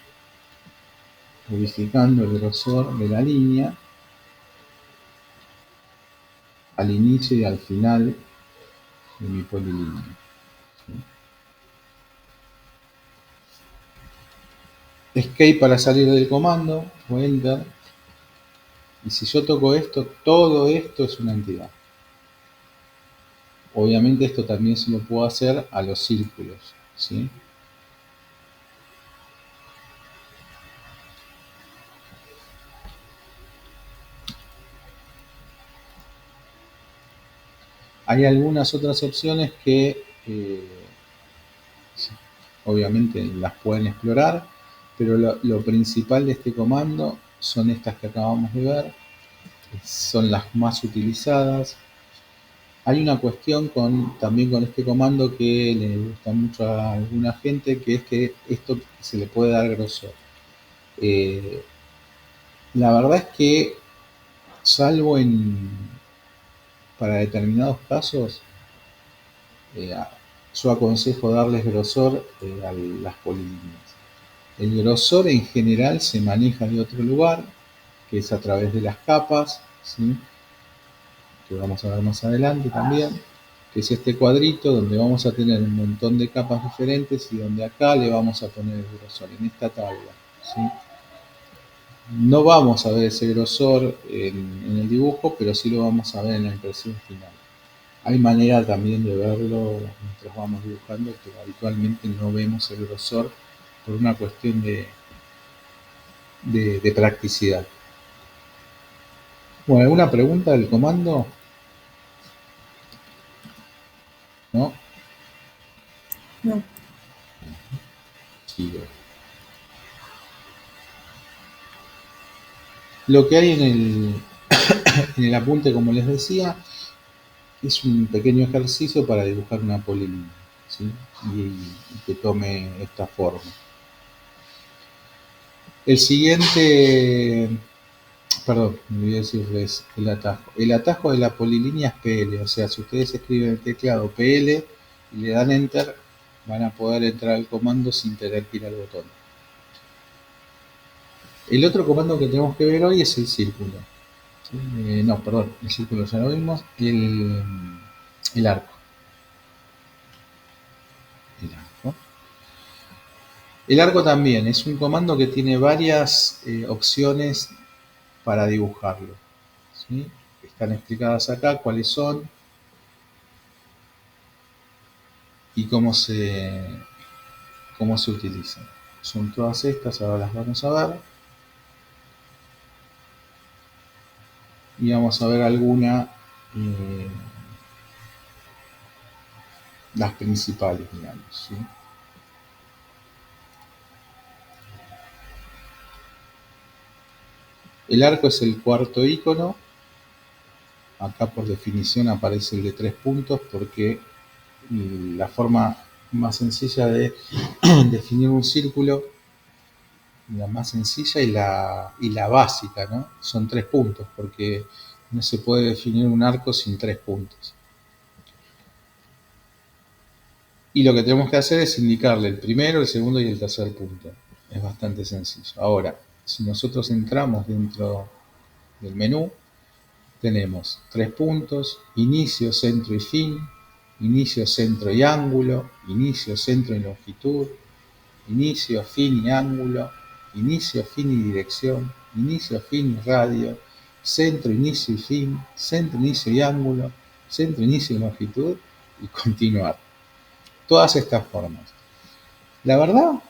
modificando el grosor de la línea al inicio y al final de mi polilínea. Escape para salir del comando, o Enter. Y si yo toco esto, todo esto es una entidad. Obviamente esto también se lo puedo hacer a los círculos, ¿sí? Hay algunas otras opciones que obviamente las pueden explorar, pero lo principal de este comando son estas que acabamos de ver, son las más utilizadas. Hay una cuestión también con este comando que le gusta mucho a alguna gente, que es que esto se le puede dar grosor. La verdad es que, salvo para determinados casos, yo aconsejo darles grosor a las polilíneas. El grosor en general se maneja de otro lugar, que es a través de las capas, ¿sí? Que vamos a ver más adelante también, que es este cuadrito donde vamos a tener un montón de capas diferentes y donde acá le vamos a poner el grosor, en esta tabla, ¿sí? No vamos a ver ese grosor en el dibujo, pero sí lo vamos a ver en la impresión final. Hay manera también de verlo mientras vamos dibujando, pero habitualmente no vemos el grosor por una cuestión de practicidad. Bueno, ¿alguna pregunta del comando? ¿No? No. Sigo. Lo que hay en el apunte, como les decía, es un pequeño ejercicio para dibujar una polilínea, ¿sí? Y que tome esta forma. El siguiente, perdón, me olvidé decirles el atajo. El atajo de la polilínea es PL, o sea, si ustedes escriben el teclado PL y le dan Enter, van a poder entrar al comando sin tener que ir al botón. El otro comando que tenemos que ver hoy es el círculo. No, perdón, el círculo ya lo vimos. El arco. El arco. El arco también es un comando que tiene varias opciones para dibujarlo, ¿sí? Están explicadas acá cuáles son y cómo se utilizan. Son todas estas, ahora las vamos a ver. Y vamos a ver algunas, las principales, digamos, ¿sí? El arco es el cuarto icono. Acá por definición aparece el de 3 puntos porque la forma más sencilla de definir un círculo, la más sencilla y la básica, ¿no? Son 3 puntos, porque no se puede definir un arco sin 3 puntos. Y lo que tenemos que hacer es indicarle el primero, el segundo y el tercer punto. Es bastante sencillo. Ahora, si nosotros entramos dentro del menú, tenemos 3 puntos, inicio, centro y fin, inicio, centro y ángulo, inicio, centro y longitud, inicio, fin y ángulo, inicio, fin y dirección, inicio, fin y radio, centro, inicio y fin, centro, inicio y ángulo, centro, inicio y longitud, y continuar. Todas estas formas. La verdad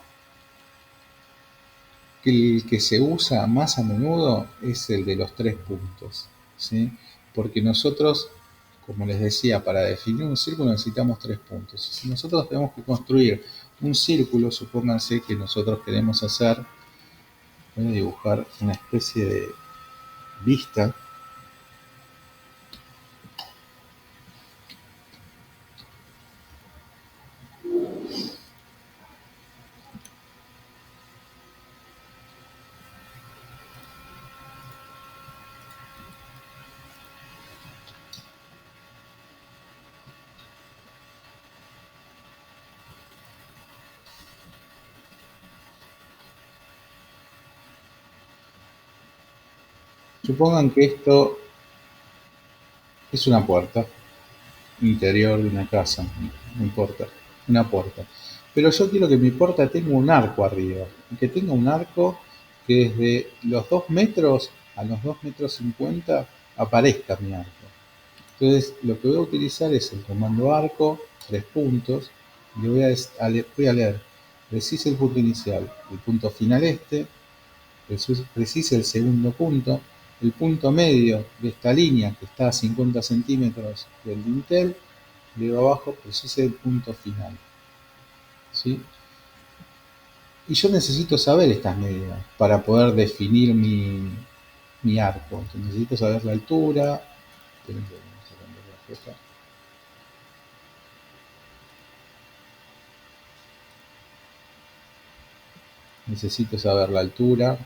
que el que se usa más a menudo es el de los 3 puntos, ¿sí? Porque nosotros, como les decía, para definir un círculo necesitamos 3 puntos. Si nosotros tenemos que construir un círculo, supónganse que nosotros queremos hacer, voy a dibujar una especie de vista. Supongan que esto es una puerta interior de una casa, no importa, una puerta. Pero yo quiero que mi puerta tenga un arco arriba, y que tenga un arco que desde los 2 metros a los 2 metros 50 aparezca mi arco. Entonces lo que voy a utilizar es el comando arco, 3 puntos, y le voy a leer, precise el punto inicial, el punto final este, precise el segundo punto, el punto medio de esta línea que está a 50 centímetros del dintel, luego abajo precise el punto final. ¿Sí? Y yo necesito saber estas medidas para poder definir mi arco. Entonces, necesito saber la altura. Necesito saber la altura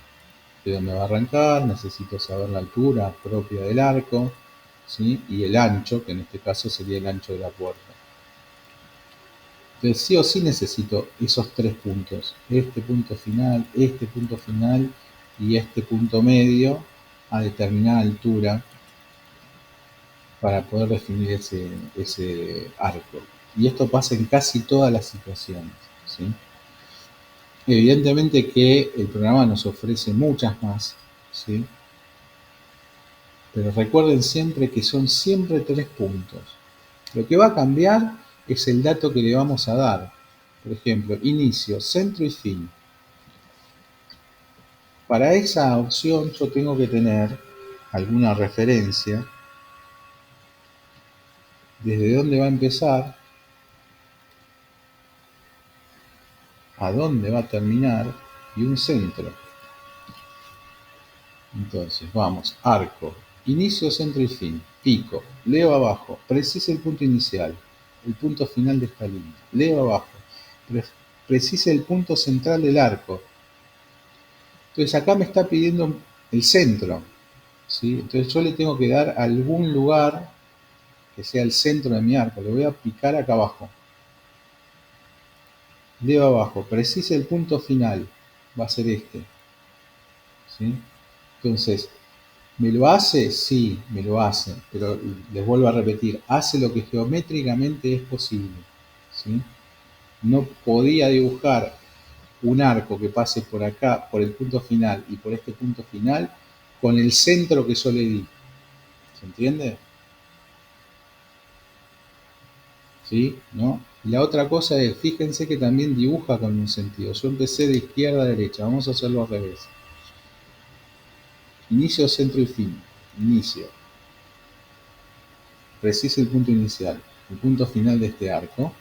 de donde va a arrancar, necesito saber la altura propia del arco, ¿sí? Y el ancho, que en este caso sería el ancho de la puerta. Entonces sí o sí necesito esos 3 puntos, este punto final y este punto medio a determinada altura para poder definir ese arco. Y esto pasa en casi todas las situaciones, ¿sí? Evidentemente que el programa nos ofrece muchas más, ¿sí? Pero recuerden siempre que son siempre 3 puntos. Lo que va a cambiar es el dato que le vamos a dar. Por ejemplo, inicio, centro y fin. Para esa opción yo tengo que tener alguna referencia desde dónde va a empezar, a dónde va a terminar y un centro. Entonces, vamos, arco, inicio, centro y fin, pico, leo abajo, precise el punto inicial, el punto final de esta línea, leo abajo, precise el punto central del arco. Entonces acá me está pidiendo el centro, ¿sí? Entonces yo le tengo que dar algún lugar que sea el centro de mi arco, le voy a picar acá abajo. Leo abajo, precise el punto final, va a ser este, ¿sí? Entonces, ¿me lo hace? Sí, me lo hace, pero les vuelvo a repetir, hace lo que geométricamente es posible, ¿sí? No podía dibujar un arco que pase por acá, por el punto final y por este punto final, con el centro que yo le di. ¿Se entiende? ¿Sí? ¿No? Y la otra cosa es, fíjense que también dibuja con un sentido. Yo empecé de izquierda a derecha, vamos a hacerlo al revés. Inicio, centro y fin. Inicio. Precise el punto inicial, el punto final de este arco.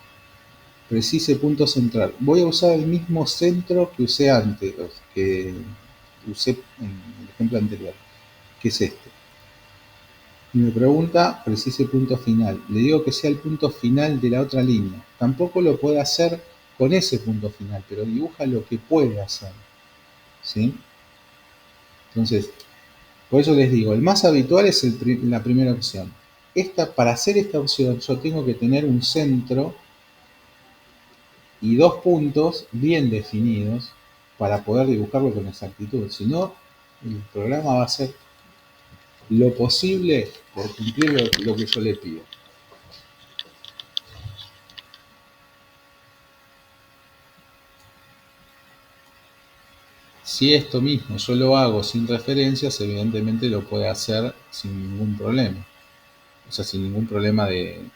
Precise punto central. Voy a usar el mismo centro que usé antes, que usé en el ejemplo anterior, que es este. Y me pregunta, precise punto final. Le digo que sea el punto final de la otra línea. Tampoco lo puede hacer con ese punto final, pero dibuja lo que puede hacer. ¿Sí? Entonces, por eso les digo, el más habitual es la primera opción. Para hacer esta opción yo tengo que tener un centro y 2 puntos bien definidos para poder dibujarlo con exactitud. Si no, el programa va a hacer lo posible por cumplir lo que yo le pido. Si esto mismo yo lo hago sin referencias, evidentemente lo puede hacer sin ningún problema. O sea, sin ningún problema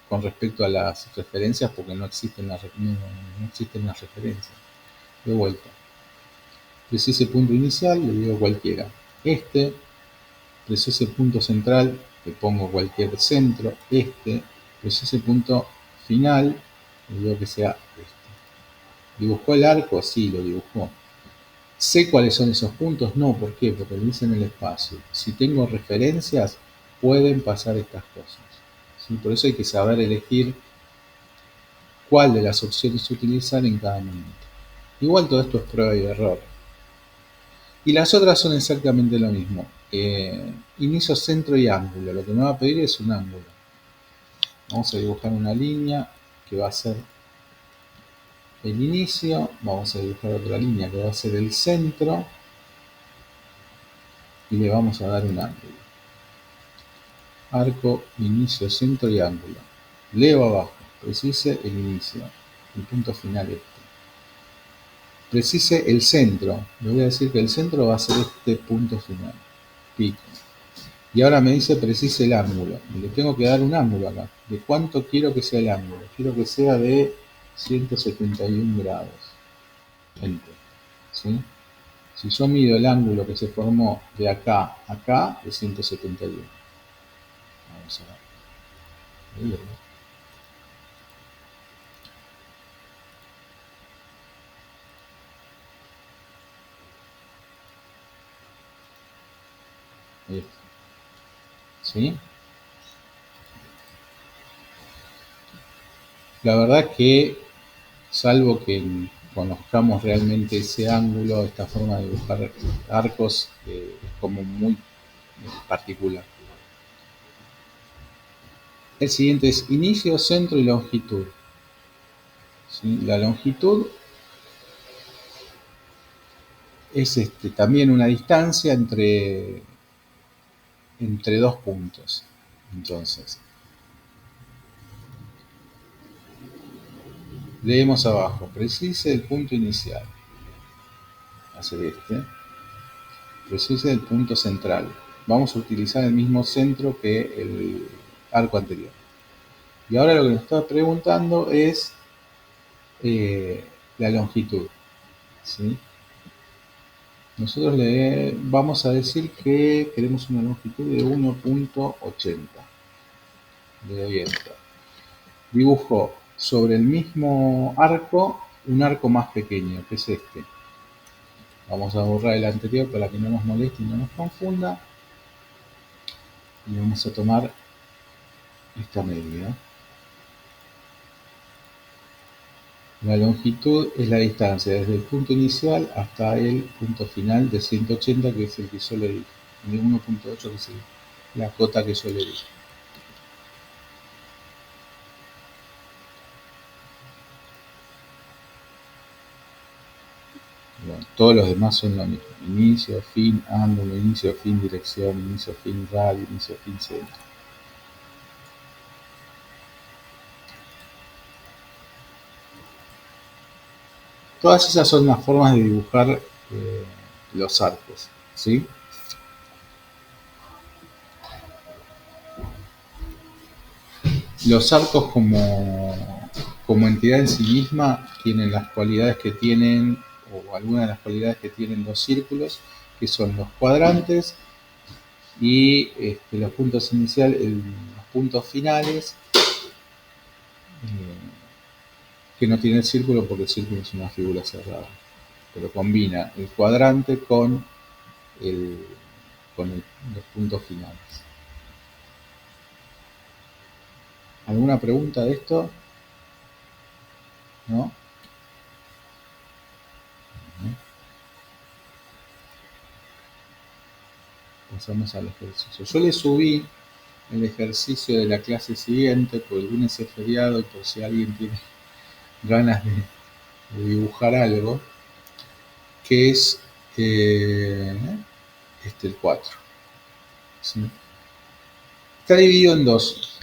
con respecto a las referencias, porque no existen las referencias. De vuelta. Precise punto inicial, le digo cualquiera. Precise punto central, le pongo cualquier centro. Precise punto final, le digo que sea este. ¿Dibujó el arco? Sí, lo dibujó. ¿Sé cuáles son esos puntos? No, ¿por qué? Porque lo hice en el espacio. Si tengo referencias, pueden pasar estas cosas. ¿Sí? Por eso hay que saber elegir cuál de las opciones utilizar en cada momento. Igual todo esto es prueba y error. Y las otras son exactamente lo mismo. Inicio, centro y ángulo. Lo que me va a pedir es un ángulo. Vamos a dibujar una línea que va a ser el inicio. Vamos a dibujar otra línea que va a ser el centro. y le vamos a dar un ángulo. Arco, inicio, centro y ángulo. Leo abajo, precise el inicio, el punto final este. Precise el centro, le voy a decir que el centro va a ser este punto final, pico. Y ahora me dice precise el ángulo, y le tengo que dar un ángulo acá. ¿De cuánto quiero que sea el ángulo? Quiero que sea de 171 grados. Enter. ¿Sí? Si yo mido el ángulo que se formó de acá a acá, es 171. Vamos a ver. Ahí está. ¿Sí? La verdad que, salvo que conozcamos realmente ese ángulo, esta forma de dibujar arcos, es como muy particular. El siguiente es inicio, centro y longitud. ¿Sí? La longitud es también una distancia entre dos puntos. Entonces, leemos abajo, precise el punto inicial. Hacer precise el punto central. Vamos a utilizar el mismo centro que el arco anterior. Y ahora lo que nos está preguntando es la longitud. ¿Sí? Nosotros le vamos a decir que queremos una longitud de 1.80. Le doy enter. Dibujo sobre el mismo arco un arco más pequeño, que es este. Vamos a borrar el anterior para que no nos moleste y no nos confunda. Y vamos a tomar esta medida. La longitud es la distancia desde el punto inicial hasta el punto final de 180, que es el que yo le dije. De 1.8, que es la cota que yo le dije. Bueno, todos los demás son lo mismo. Inicio, fin, ángulo, inicio, fin, dirección, inicio, fin, radio, inicio, fin, centro. Todas esas son las formas de dibujar los arcos, ¿sí? Los arcos como entidad en sí misma tienen las cualidades que tienen, o algunas de las cualidades que tienen los círculos, que son los cuadrantes y los puntos iniciales, los puntos finales, que no tiene el círculo porque el círculo es una figura cerrada, pero combina el cuadrante con los puntos finales. ¿Alguna pregunta de esto? ¿No? Pasamos al ejercicio. Yo le subí el ejercicio de la clase siguiente, porque el lunes es feriado y por si alguien tiene ganas de dibujar algo, que es el 4. ¿Sí? Está dividido en dos.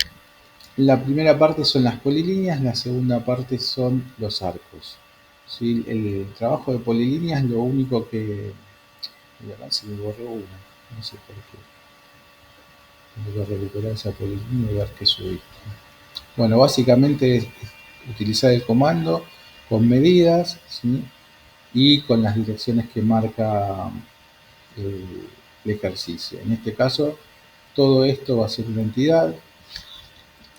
La primera parte son las polilíneas, la segunda parte son los arcos. ¿Sí? El trabajo de polilíneas, lo único que... se me borró una, no sé por qué. Tengo que recuperar esa polilínea y ver qué subí. Bueno, básicamente es utilizar el comando con medidas, ¿sí? Y con las direcciones que marca el ejercicio. En este caso, todo esto va a ser una entidad.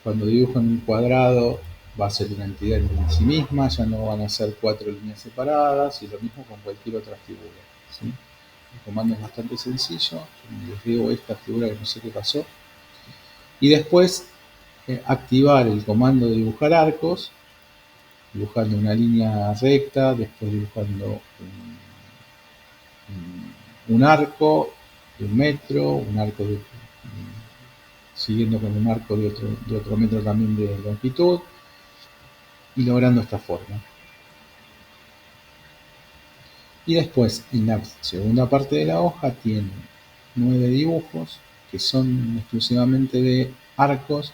Cuando dibujo en un cuadrado, va a ser una entidad en sí misma, ya no van a ser 4 líneas separadas, y lo mismo con cualquier otra figura, ¿sí? El comando es bastante sencillo. Les digo esta figura que no sé qué pasó. Y después activar el comando de dibujar arcos, dibujando una línea recta, después dibujando un arco de 1 metro, un arco siguiendo con un arco de otro metro también de longitud, y logrando esta forma. Y después, en la segunda parte de la hoja, tienen 9 dibujos que son exclusivamente de arcos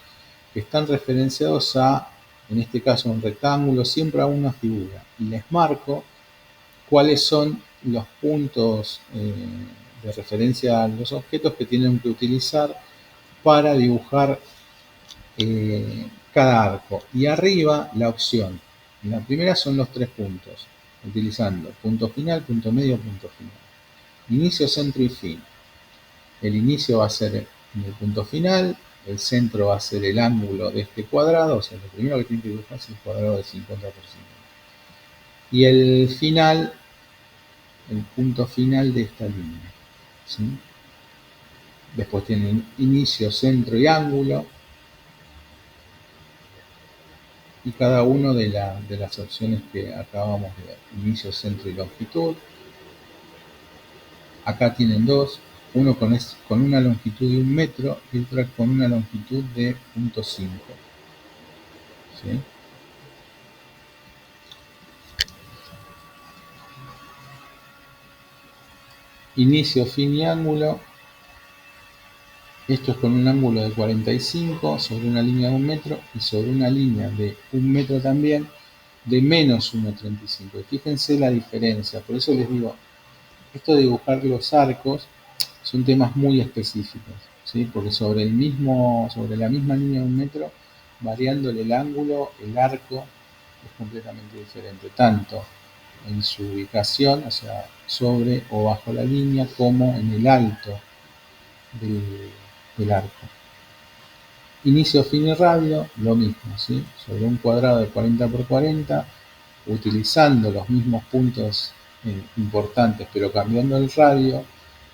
que están referenciados a, en este caso, un rectángulo, siempre a una figura. Y les marco cuáles son los puntos de referencia a los objetos que tienen que utilizar para dibujar cada arco. Y arriba la opción. La primera son los 3 puntos, utilizando punto final, punto medio, punto final. Inicio, centro y fin. El inicio va a ser en el punto final, el centro va a ser el ángulo de este cuadrado, o sea, lo primero que tiene que dibujar es el cuadrado de 50%. Y el final, el punto final de esta línea. ¿Sí? Después tienen inicio, centro y ángulo. Y cada uno de las opciones que acabamos de ver. Inicio, centro y longitud. Acá tienen dos. Uno con una longitud de 1 metro y otra con una longitud de 0.5. ¿Sí? Inicio, fin y ángulo. Esto es con un ángulo de 45 sobre una línea de 1 metro y sobre una línea de 1 metro también de menos 1,35. Fíjense la diferencia. Por eso les digo, esto de dibujar los arcos son temas muy específicos, ¿sí? Porque sobre la misma línea de 1 metro, variándole el ángulo, el arco es completamente diferente, tanto en su ubicación, o sea, sobre o bajo la línea, como en el alto del arco. Inicio, fin y radio, lo mismo, ¿sí? Sobre un cuadrado de 40 por 40, utilizando los mismos puntos importantes, pero cambiando el radio,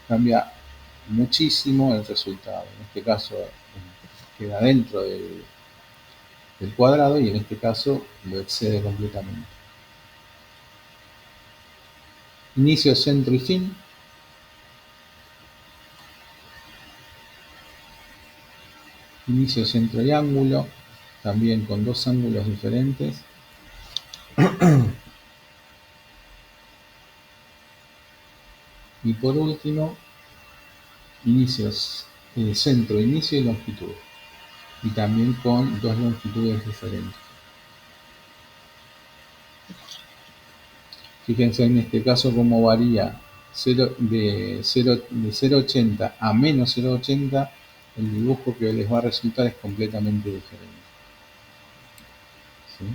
cambia muchísimo el resultado. En este caso queda dentro del cuadrado y en este caso lo excede completamente. Inicio, centro y fin. Inicio, centro y ángulo, también con dos ángulos diferentes. Y por último, inicios, centro, inicio y longitud. Y también con dos longitudes diferentes. Fíjense en este caso cómo varía de 0,80 a menos 0,80, el dibujo que les va a resultar es completamente diferente. ¿Sí?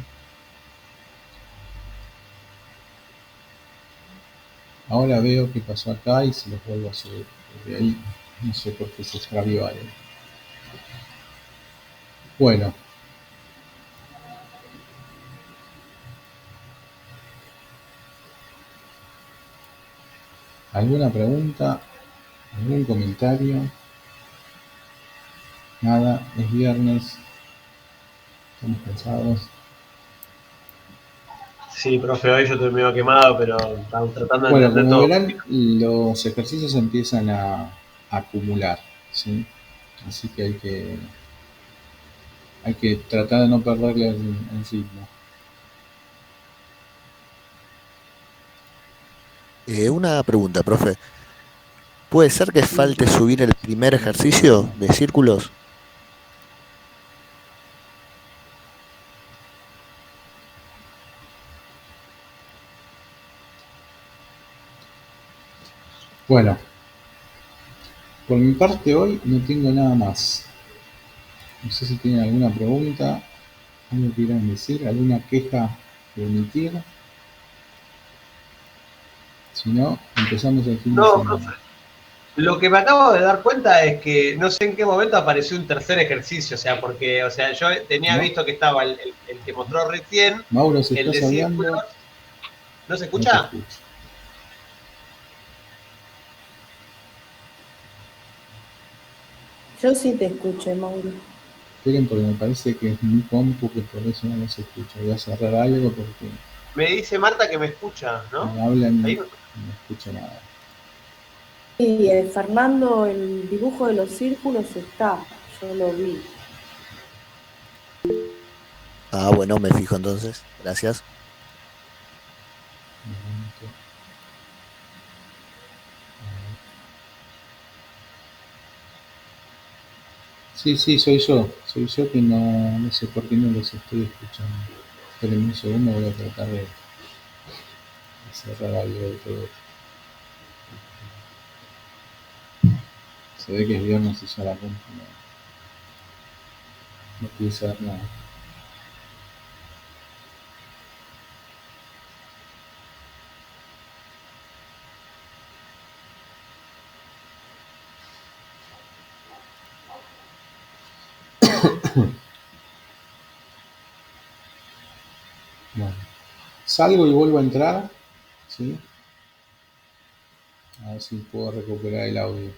Ahora veo qué pasó acá y se los vuelvo a subir. Desde ahí no sé por qué se extravió algo. Bueno. ¿Alguna pregunta? ¿Algún comentario? Nada, es viernes. Estamos cansados. Sí, profe, hoy yo estoy medio quemado, pero estamos tratando de Bueno, entender como todo. verán, los ejercicios empiezan a acumular, ¿sí? Así que hay que tratar de no perderle el ritmo. Una pregunta, profe. ¿Puede ser que falte subir el primer ejercicio de círculos? Bueno, por mi parte hoy no tengo nada más. No sé si tienen alguna pregunta, algo que quieran decir, alguna queja que emitir. Si no, empezamos el fin de No, semana. profe. Lo que me acabo de dar cuenta es que no sé en qué momento apareció un tercer ejercicio, o sea, porque, o sea, yo tenía ¿No? visto que estaba el que mostró recién, Mauro, si el de estás círculos. hablando, ¿No se no te escucha? escucho. Yo sí te escucho, Mauro. Esperen porque me parece que es mi compu que por eso no se escucha. Voy a cerrar algo porque Me dice Marta que me escucha, ¿no? me hablan y Ahí no escucho nada. Sí, Fernando, el dibujo de los círculos está, yo lo vi. Ah, bueno, me fijo entonces. Gracias. Un momento. Sí, soy yo que no sé por qué no los estoy escuchando. Esperen un segundo, voy a tratar de cerrar algo de todo esto. Se ve que es viernes y ya la compu no quiere saber nada. Bueno, salgo y vuelvo a entrar, ¿sí? A ver si puedo recuperar el audio.